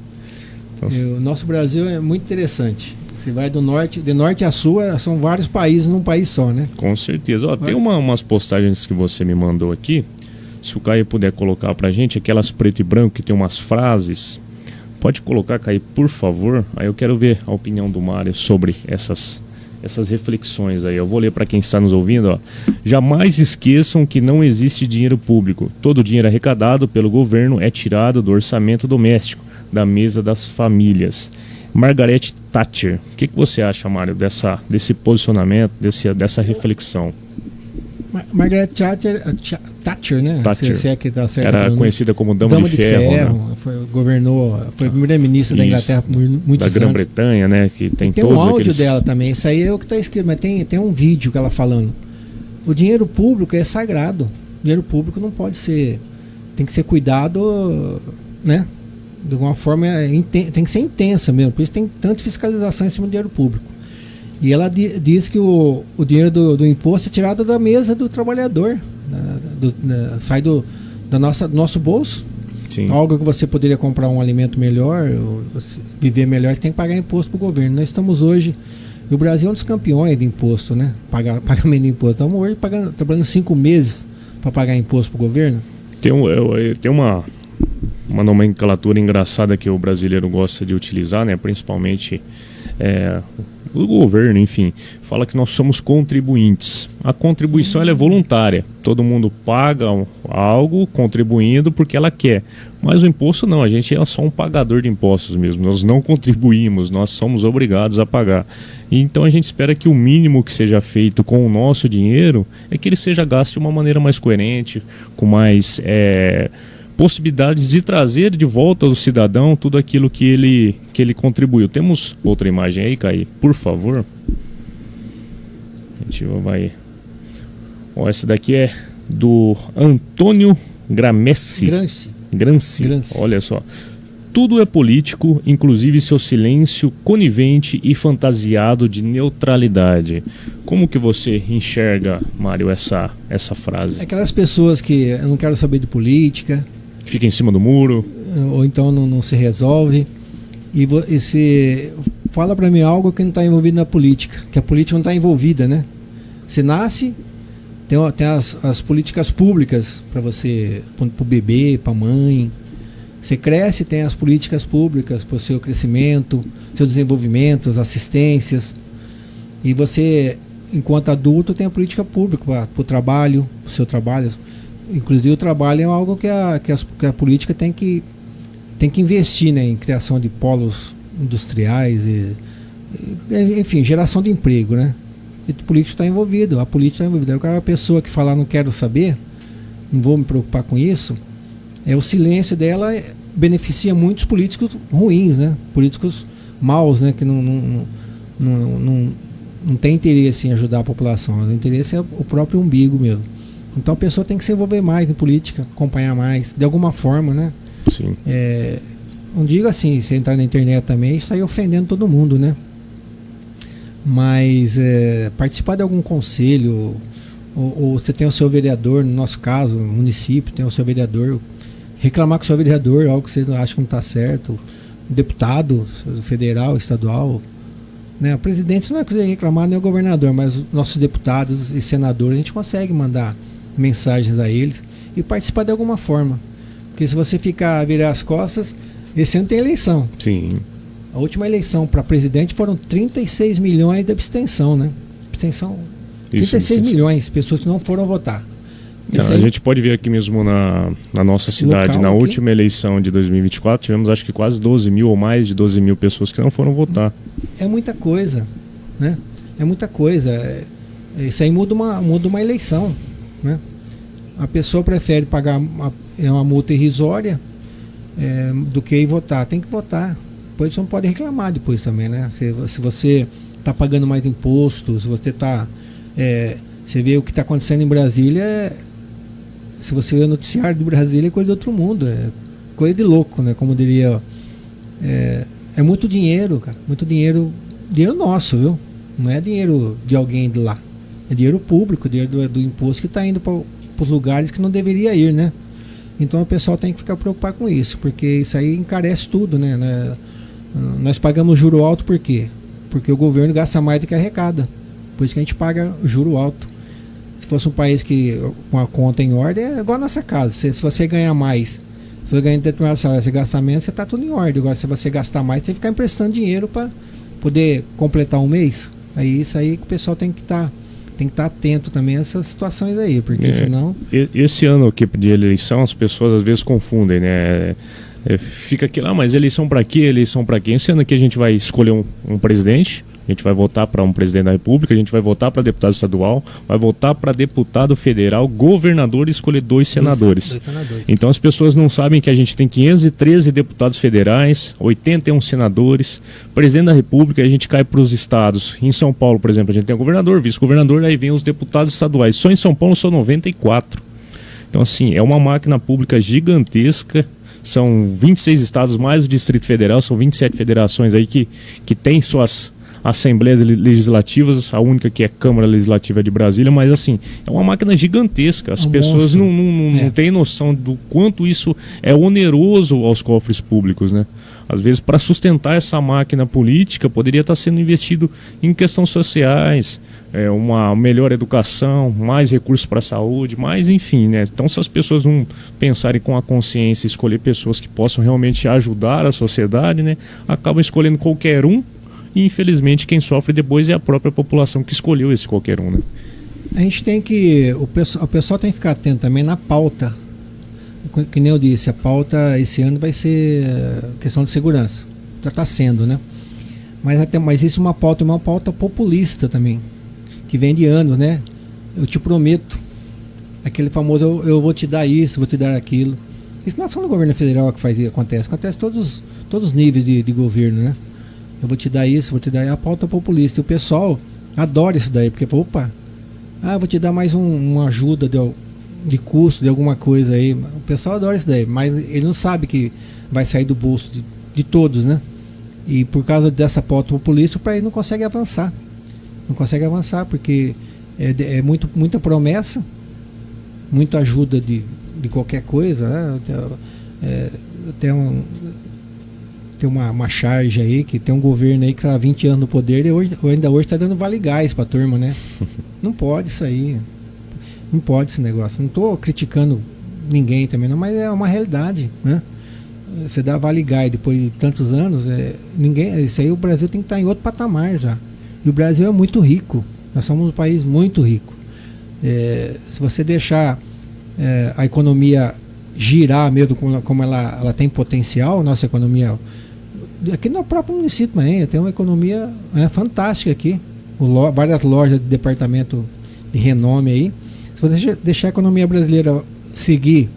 Então, o nosso Brasil é muito interessante. Você vai de norte a sul, são vários países num país só, né? Com certeza. Tem umas postagens que você me mandou aqui. Se o Caio puder colocar pra gente, aquelas preto e branco que tem umas frases. Pode colocar, Caio, por favor. Aí eu quero ver a opinião do Mário sobre essas reflexões aí. Eu vou ler para quem está nos ouvindo, ó. Jamais esqueçam que não existe dinheiro público. Todo o dinheiro arrecadado pelo governo é tirado do orçamento doméstico, da mesa das famílias. Margaret Thatcher. O que você acha, Mário, desse posicionamento, dessa reflexão? Margaret Thatcher, né? Thatcher. Se é que tá certo, era conhecida como Dama de Ferro, né? Foi primeira-ministra da Inglaterra por muitos anos. Da Grã-Bretanha, né? Que tem todos um áudio dela também. Isso aí é o que está escrito, mas tem um vídeo que ela falando. O dinheiro público é sagrado. O dinheiro público não pode ser... Tem que ser cuidado, né? De alguma forma, tem que ser intensa mesmo. Por isso tem tanta fiscalização em cima do dinheiro público. E ela diz que o dinheiro do imposto é tirado da mesa do trabalhador. Sai do nosso bolso. Sim. Algo que você poderia comprar um alimento melhor, viver melhor, você tem que pagar imposto para o governo. Nós estamos hoje... E o Brasil é um dos campeões de imposto, né? Pagamento de imposto. Estamos hoje trabalhando 5 meses para pagar imposto para o governo. Tem uma nomenclatura engraçada que o brasileiro gosta de utilizar, né? Principalmente o governo, enfim, fala que nós somos contribuintes. A contribuição ela é voluntária. Todo mundo paga algo contribuindo porque ela quer. Mas o imposto não, a gente é só um pagador de impostos mesmo. Nós não contribuímos, nós somos obrigados a pagar. E então a gente espera que o mínimo que seja feito com o nosso dinheiro é que ele seja gasto de uma maneira mais coerente, com mais possibilidades de trazer de volta ao cidadão tudo aquilo que ele contribuiu. Temos outra imagem aí, Caí, por favor. A gente vai... essa daqui é do Antônio Gramsci. Olha só. Tudo é político, inclusive seu silêncio conivente e fantasiado de neutralidade. Como que você enxerga, Mário, essa frase? Aquelas pessoas que eu não quero saber de política, fica em cima do muro, ou então não se resolve, e você fala para mim algo que não está envolvido na política, que a política não está envolvida, né? Você nasce, tem as políticas públicas para você, para o bebê, para a mãe. Você cresce, tem as políticas públicas para o seu crescimento, seu desenvolvimento, as assistências. E você, enquanto adulto, tem a política pública para o trabalho, para o seu trabalho. Inclusive o trabalho é algo que a política tem que investir, né, em criação de polos industriais, enfim, geração de emprego, né? E o político está envolvido, a política está envolvida. Agora a pessoa que fala não quero saber, não vou me preocupar com isso, o silêncio dela beneficia muitos políticos ruins, né? Políticos maus, né? Que não tem interesse em ajudar a população, o interesse é o próprio umbigo mesmo. Então a pessoa tem que se envolver mais em política, acompanhar mais, de alguma forma, né? Sim. Não digo assim, se entrar na internet também, sair ofendendo todo mundo, né? Mas participar de algum conselho, ou você tem o seu vereador, no nosso caso, o município tem o seu vereador, reclamar com o seu vereador, algo que você acha que não está certo, deputado federal, estadual, né? O presidente não vai conseguir reclamar, nem o governador, mas os nossos deputados e senadores, a gente consegue mandar mensagens a eles e participar de alguma forma. Porque se você virar as costas, esse ano tem eleição. Sim. A última eleição para presidente foram 36 milhões de abstenção, né? Abstenção. 36 milhões de pessoas que não foram votar. A gente pode ver aqui mesmo na nossa cidade, na última eleição de 2024, tivemos acho que quase 12 mil ou mais de 12 mil pessoas que não foram votar. É muita coisa, né? É muita coisa. Isso aí muda uma eleição, né? A pessoa prefere pagar uma multa irrisória do que ir votar. Tem que votar. Depois você não pode reclamar depois também, né? Se você está pagando mais imposto, se você está... você vê o que está acontecendo em Brasília, se você vê o noticiário de Brasília, é coisa de outro mundo, é coisa de louco, né? Como diria, é muito dinheiro, cara, muito dinheiro nosso, viu? Não é dinheiro de alguém de lá, é dinheiro público, dinheiro do imposto que está indo para os lugares que não deveria ir, né? Então o pessoal tem que ficar preocupado com isso, porque isso aí encarece tudo, né? Nós pagamos juro alto por quê? Porque o governo gasta mais do que arrecada. Por isso que a gente paga juro alto. Se fosse um país com a conta em ordem, é igual a nossa casa. Se você ganhar mais, se você ganhar determinado salário, você gastar menos, você está tudo em ordem. Agora, se você gastar mais, tem que ficar emprestando dinheiro para poder completar um mês. Aí isso aí que o pessoal tem que estar atento também a essas situações aí, porque senão... Esse ano aqui de eleição, as pessoas às vezes confundem, né? Fica aquilo, mas eleição para quê? Eleição para quem? Esse ano aqui a gente vai escolher um presidente, a gente vai votar para um presidente da República, a gente vai votar para deputado estadual, vai votar para deputado federal, governador e escolher 2 senadores. Dois senadores. Então as pessoas não sabem que a gente tem 513 deputados federais, 81 senadores, presidente da República, a gente cai para os estados. Em São Paulo, por exemplo, a gente tem o governador, vice-governador, aí vem os deputados estaduais. Só em São Paulo são 94. Então assim, é uma máquina pública gigantesca. São 26 estados mais o Distrito Federal, são 27 federações aí que têm suas assembleias legislativas, a única que é a Câmara Legislativa de Brasília, mas assim, é uma máquina gigantesca. As pessoas não têm noção do quanto isso é oneroso aos cofres públicos, né? Às vezes, para sustentar essa máquina política, poderia estar sendo investido em questões sociais, uma melhor educação, mais recursos para a saúde, mas enfim, né? Então, se as pessoas não pensarem com a consciência, escolher pessoas que possam realmente ajudar a sociedade, né? Acabam escolhendo qualquer um e, infelizmente, quem sofre depois é a própria população que escolheu esse qualquer um, né? A gente tem que... O pessoal tem que ficar atento também na pauta. Que nem eu disse, a pauta esse ano vai ser questão de segurança. Já está sendo, né? Mas isso é uma pauta populista também, que vem de anos, né? Eu te prometo. Aquele famoso, eu vou te dar isso, vou te dar aquilo. Isso não é só no governo federal que acontece todos os níveis de governo, né? Eu vou te dar isso, vou te dar a pauta populista. E o pessoal adora isso daí, porque, opa, vou te dar mais uma ajuda de custo, de alguma coisa aí. O pessoal adora isso daí, mas ele não sabe que vai sair do bolso de todos, né? E por causa dessa pauta populista, o país não consegue avançar. Não consegue avançar, porque é muita promessa, muita ajuda de qualquer coisa, né? Tem uma charge aí, que tem um governo aí que está há 20 anos no poder e ainda hoje está dando vale gás para a turma, né? Não pode isso aí. Não pode esse negócio. Não estou criticando ninguém também, não, mas é uma realidade, né? Você dá vale gás depois de tantos anos, isso aí o Brasil tem que estar em outro patamar já. E o Brasil é muito rico. Nós somos um país muito rico. Se você deixar a economia girar mesmo como ela tem potencial, nossa economia... Aqui no próprio município também tem uma economia fantástica aqui. Várias lojas de departamento de renome aí. Se você deixar a economia brasileira seguir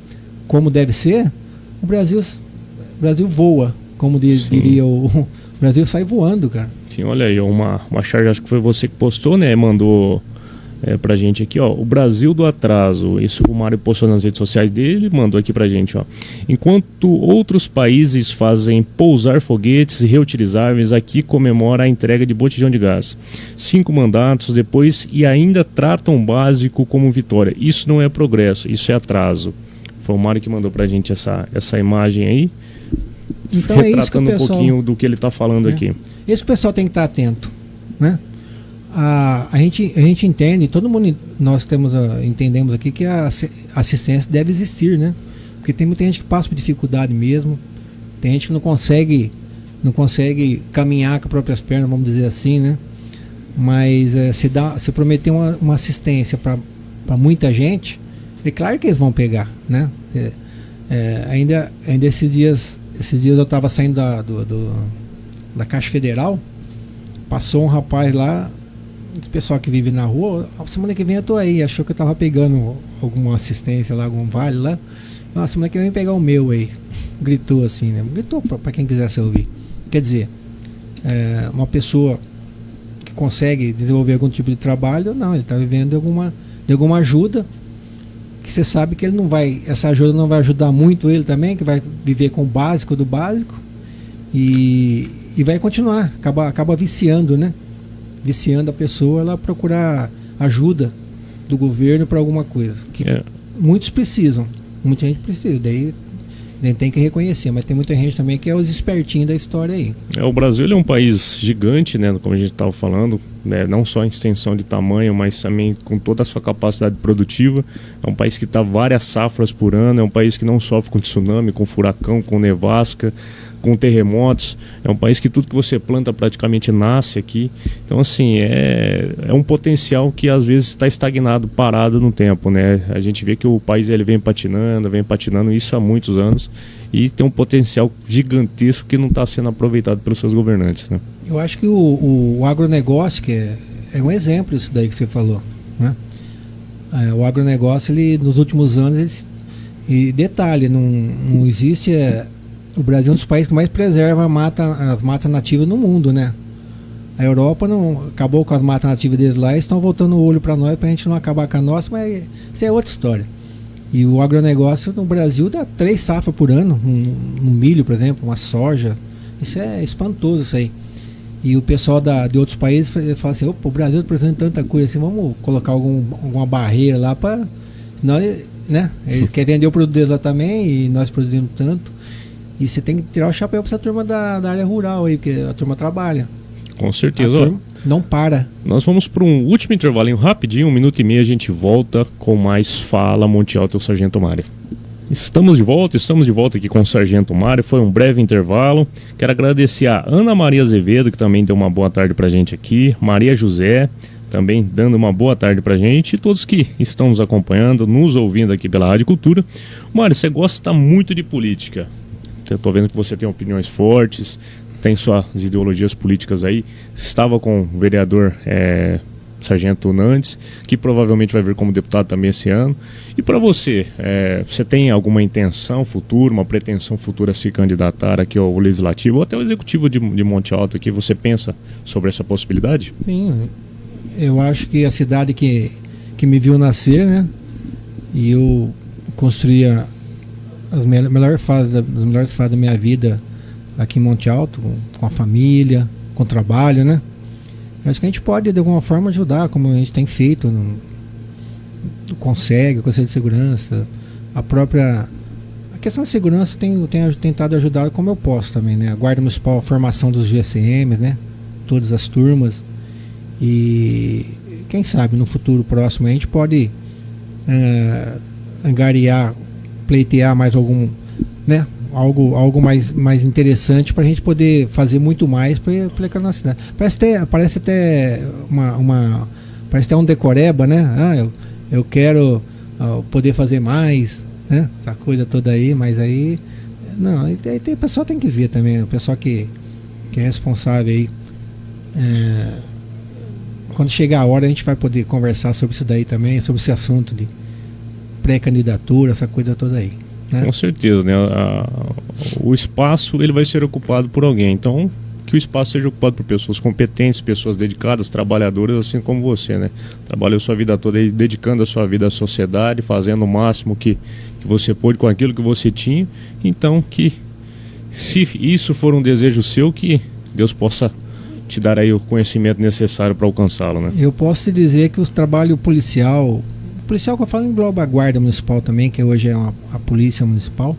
como deve ser, o Brasil voa, como diria o Brasil sai voando, cara. Sim, olha aí, uma charge, acho que foi você que postou, né? Mandou pra gente aqui, ó, o Brasil do atraso. Isso o Mário postou nas redes sociais dele, mandou aqui pra gente, ó. Enquanto outros países fazem pousar foguetes reutilizáveis, aqui comemora a entrega de botijão de gás. 5 mandatos depois e ainda tratam o básico como vitória. Isso não é progresso, isso é atraso. Foi o Mário que mandou pra gente essa imagem aí, então, retratando um pouquinho do que ele tá falando aqui. Isso o pessoal tem que estar atento, né? A gente entende, todo mundo, nós entendemos aqui que a assistência deve existir, né? Porque tem muita gente que passa por dificuldade mesmo, tem gente que não consegue caminhar com as próprias pernas, vamos dizer assim, né? Mas se prometer uma assistência para muita gente, é claro que eles vão pegar, né? Ainda esses dias eu estava saindo da Caixa Federal, passou um rapaz lá, esse pessoal que vive na rua, semana que vem eu tô aí, achou que eu tava pegando alguma assistência lá, algum vale lá, semana que vem eu vou pegar o meu aí, gritou assim, né? Gritou para quem quisesse ouvir. Quer dizer, uma pessoa que consegue desenvolver algum tipo de trabalho, não, ele tá vivendo de alguma ajuda, que você sabe que essa ajuda não vai ajudar muito ele também, que vai viver com o básico do básico e vai continuar, acaba viciando, né? Viciando a pessoa, ela procurar ajuda do governo para alguma coisa. Que muitos precisam, muita gente precisa, daí tem que reconhecer, mas tem muita gente também que é os espertinhos da história aí. O Brasil é um país gigante, né, como a gente estava falando, né, não só em extensão de tamanho, mas também com toda a sua capacidade produtiva. É um país que está várias safras por ano, é um país que não sofre com tsunami, com furacão, com nevasca. com terremotos. É um país que tudo que você planta praticamente nasce aqui. Então, assim, é um potencial que às vezes está estagnado, parado no tempo, né? A gente vê que o país ele vem patinando isso há muitos anos e tem um potencial gigantesco que não está sendo aproveitado pelos seus governantes, né? Eu acho que o agronegócio, que é um exemplo disso daí que você falou, né? O agronegócio, ele, nos últimos anos, e detalhe, não existe... o Brasil é um dos países que mais preserva as matas nativas no mundo, né? A Europa não acabou com as matas nativas deles lá e estão voltando o olho para nós, para a gente não acabar com a nossa, mas isso é outra história. E o agronegócio no Brasil dá 3 safras por ano, um milho, por exemplo, uma soja. Isso é espantoso, isso aí. E o pessoal de outros países fala assim: opa, o Brasil está precisando de tanta coisa assim, vamos colocar alguma barreira lá para... né? Eles querem vender o produto deles lá também e nós produzimos tanto. E você tem que tirar o chapéu para essa turma da área rural aí, porque a turma trabalha. Com certeza. A turma não para. Nós vamos para um último intervalinho rapidinho, 1 minuto e meio, a gente volta com mais Fala Monte Alto e o Sargento Mário. Estamos de volta aqui com o Sargento Mário. Foi um breve intervalo. Quero agradecer a Ana Maria Azevedo, que também deu uma boa tarde pra gente aqui, Maria José, também dando uma boa tarde pra gente, e todos que estão nos acompanhando, nos ouvindo aqui pela Rádio Cultura. Mário, você gosta muito de política. Eu tô vendo que você tem opiniões fortes, tem suas ideologias políticas aí. Estava com o vereador Sargento Nantes, que provavelmente vai vir como deputado também esse ano. E para você, você tem alguma intenção futura, uma pretensão futura a se candidatar aqui ao Legislativo ou até ao Executivo de Monte Alto, que você pensa sobre essa possibilidade? Sim, eu acho que a cidade que me viu nascer, né? E eu construía as melhores fases da minha vida aqui em Monte Alto, com a família, com o trabalho, né? Acho que a gente pode de alguma forma ajudar, como a gente tem feito no CONSEG, o Conselho de Segurança, a questão de segurança eu tenho tentado ajudar como eu posso também, né? A Guarda Municipal, a formação dos GCMs, né? Todas as turmas, e quem sabe no futuro próximo a gente pode angariar, pleitear mais algum, né? Algo mais interessante para a gente poder fazer muito mais para a nossa cidade. Parece até um decoreba, né? Eu quero poder fazer mais, né? Essa coisa toda aí, mas aí não, aí o pessoal tem que ver também, o pessoal que é responsável aí. Quando chegar a hora a gente vai poder conversar sobre isso daí também, sobre esse assunto de pré-candidatura, essa coisa toda aí. Com certeza, né? O espaço ele vai ser ocupado por alguém, então que o espaço seja ocupado por pessoas competentes, pessoas dedicadas, trabalhadoras, assim como você, né? Trabalhou sua vida toda aí, dedicando a sua vida à sociedade, fazendo o máximo que você pôde com aquilo que você tinha. Então, que se isso for um desejo seu, que Deus possa te dar aí o conhecimento necessário para alcançá-lo, né? Eu posso te dizer que o trabalho policial que eu falo engloba a Guarda Municipal também, que hoje é a Polícia Municipal,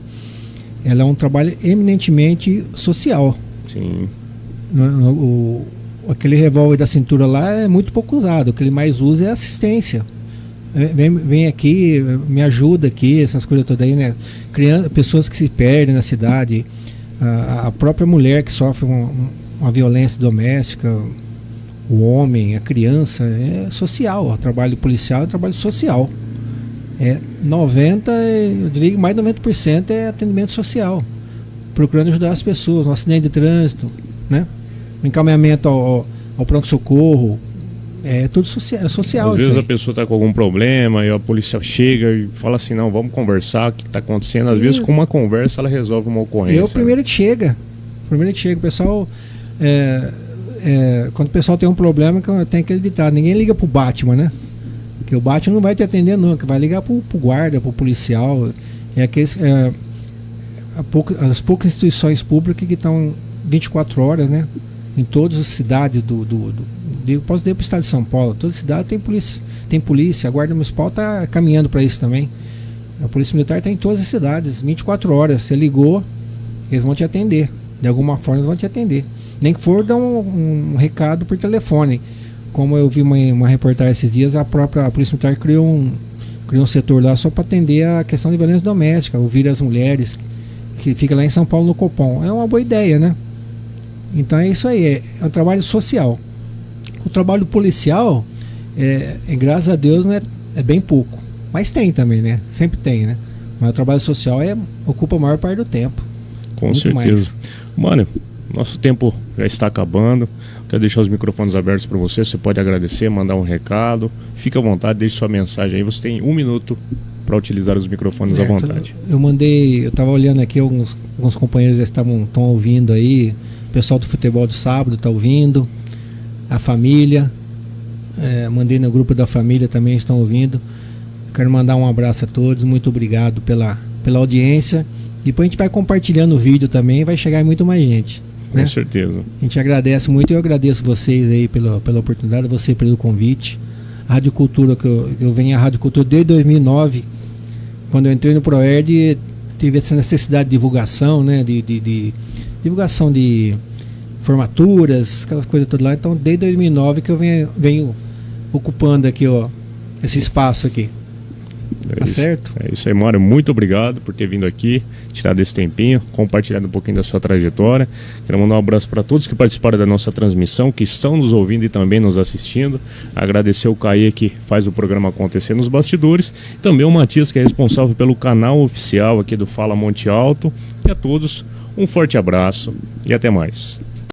ela é um trabalho eminentemente social. Sim. Aquele revólver da cintura lá é muito pouco usado, o que ele mais usa é assistência. Vem aqui, me ajuda aqui, essas coisas todas aí, né? Pessoas que se perdem na cidade, a própria mulher que sofre uma violência doméstica, o homem, a criança, é social. O trabalho policial é um trabalho social. Eu diria que mais de 90% é atendimento social, procurando ajudar as pessoas no acidente de trânsito, né? O encaminhamento ao pronto-socorro, tudo social. Às vezes a pessoa está com algum problema e a polícia chega e fala assim: não, vamos conversar, o que está acontecendo. Às vezes com uma conversa ela resolve uma ocorrência. É o primeiro que chega. O pessoal... quando o pessoal tem um problema, tem aquele ditado: ninguém liga pro Batman, né? Que o Batman não vai te atender nunca, vai ligar pro guarda, pro policial. As poucas instituições públicas que estão 24 horas, né? Em todas as cidades posso dizer pro estado de São Paulo, toda cidade tem polícia, a Guarda Municipal está caminhando para isso também. A Polícia Militar está em todas as cidades, 24 horas. Você ligou, eles vão te atender. De alguma forma eles vão te atender. Nem que for dar um recado por telefone. Como eu vi uma reportagem esses dias, a própria Polícia Militar criou um setor lá só para atender a questão de violência doméstica, ouvir as mulheres que fica lá em São Paulo no Copom. É uma boa ideia, né? Então é isso aí, é um trabalho social. O trabalho policial, graças a Deus, não é bem pouco. Mas tem também, né? Sempre tem, né? Mas o trabalho social ocupa a maior parte do tempo. Com muito certeza. Mais. Mano, nosso tempo já está acabando. Quero deixar os microfones abertos para você. Você pode agradecer, mandar um recado. Fique à vontade, deixe sua mensagem aí. Você tem 1 minuto para utilizar os microfones à vontade. Eu estava olhando aqui, alguns companheiros estão ouvindo aí. O pessoal do futebol do sábado está ouvindo. A família. Mandei no grupo da família também, estão ouvindo. Quero mandar um abraço a todos. Muito obrigado pela audiência. Depois a gente vai compartilhando o vídeo também. Vai chegar muito mais gente. Com certeza. A gente agradece muito. Eu agradeço vocês aí pela oportunidade. Você pelo convite. A Rádio Cultura, que eu venho à Rádio Cultura desde 2009. Quando eu entrei no ProERD, teve essa necessidade de divulgação, né? De divulgação de formaturas, aquelas coisas todas lá. Então, desde 2009 que eu venho ocupando aqui, esse espaço aqui. Tá certo? É isso aí, Mário. Muito obrigado por ter vindo aqui, tirado esse tempinho, compartilhado um pouquinho da sua trajetória. Quero mandar um abraço para todos que participaram da nossa transmissão, que estão nos ouvindo e também nos assistindo. Agradecer o Caê, que faz o programa acontecer nos bastidores. Também o Matias, que é responsável pelo canal oficial aqui do Fala Monte Alto. E a todos, um forte abraço e até mais.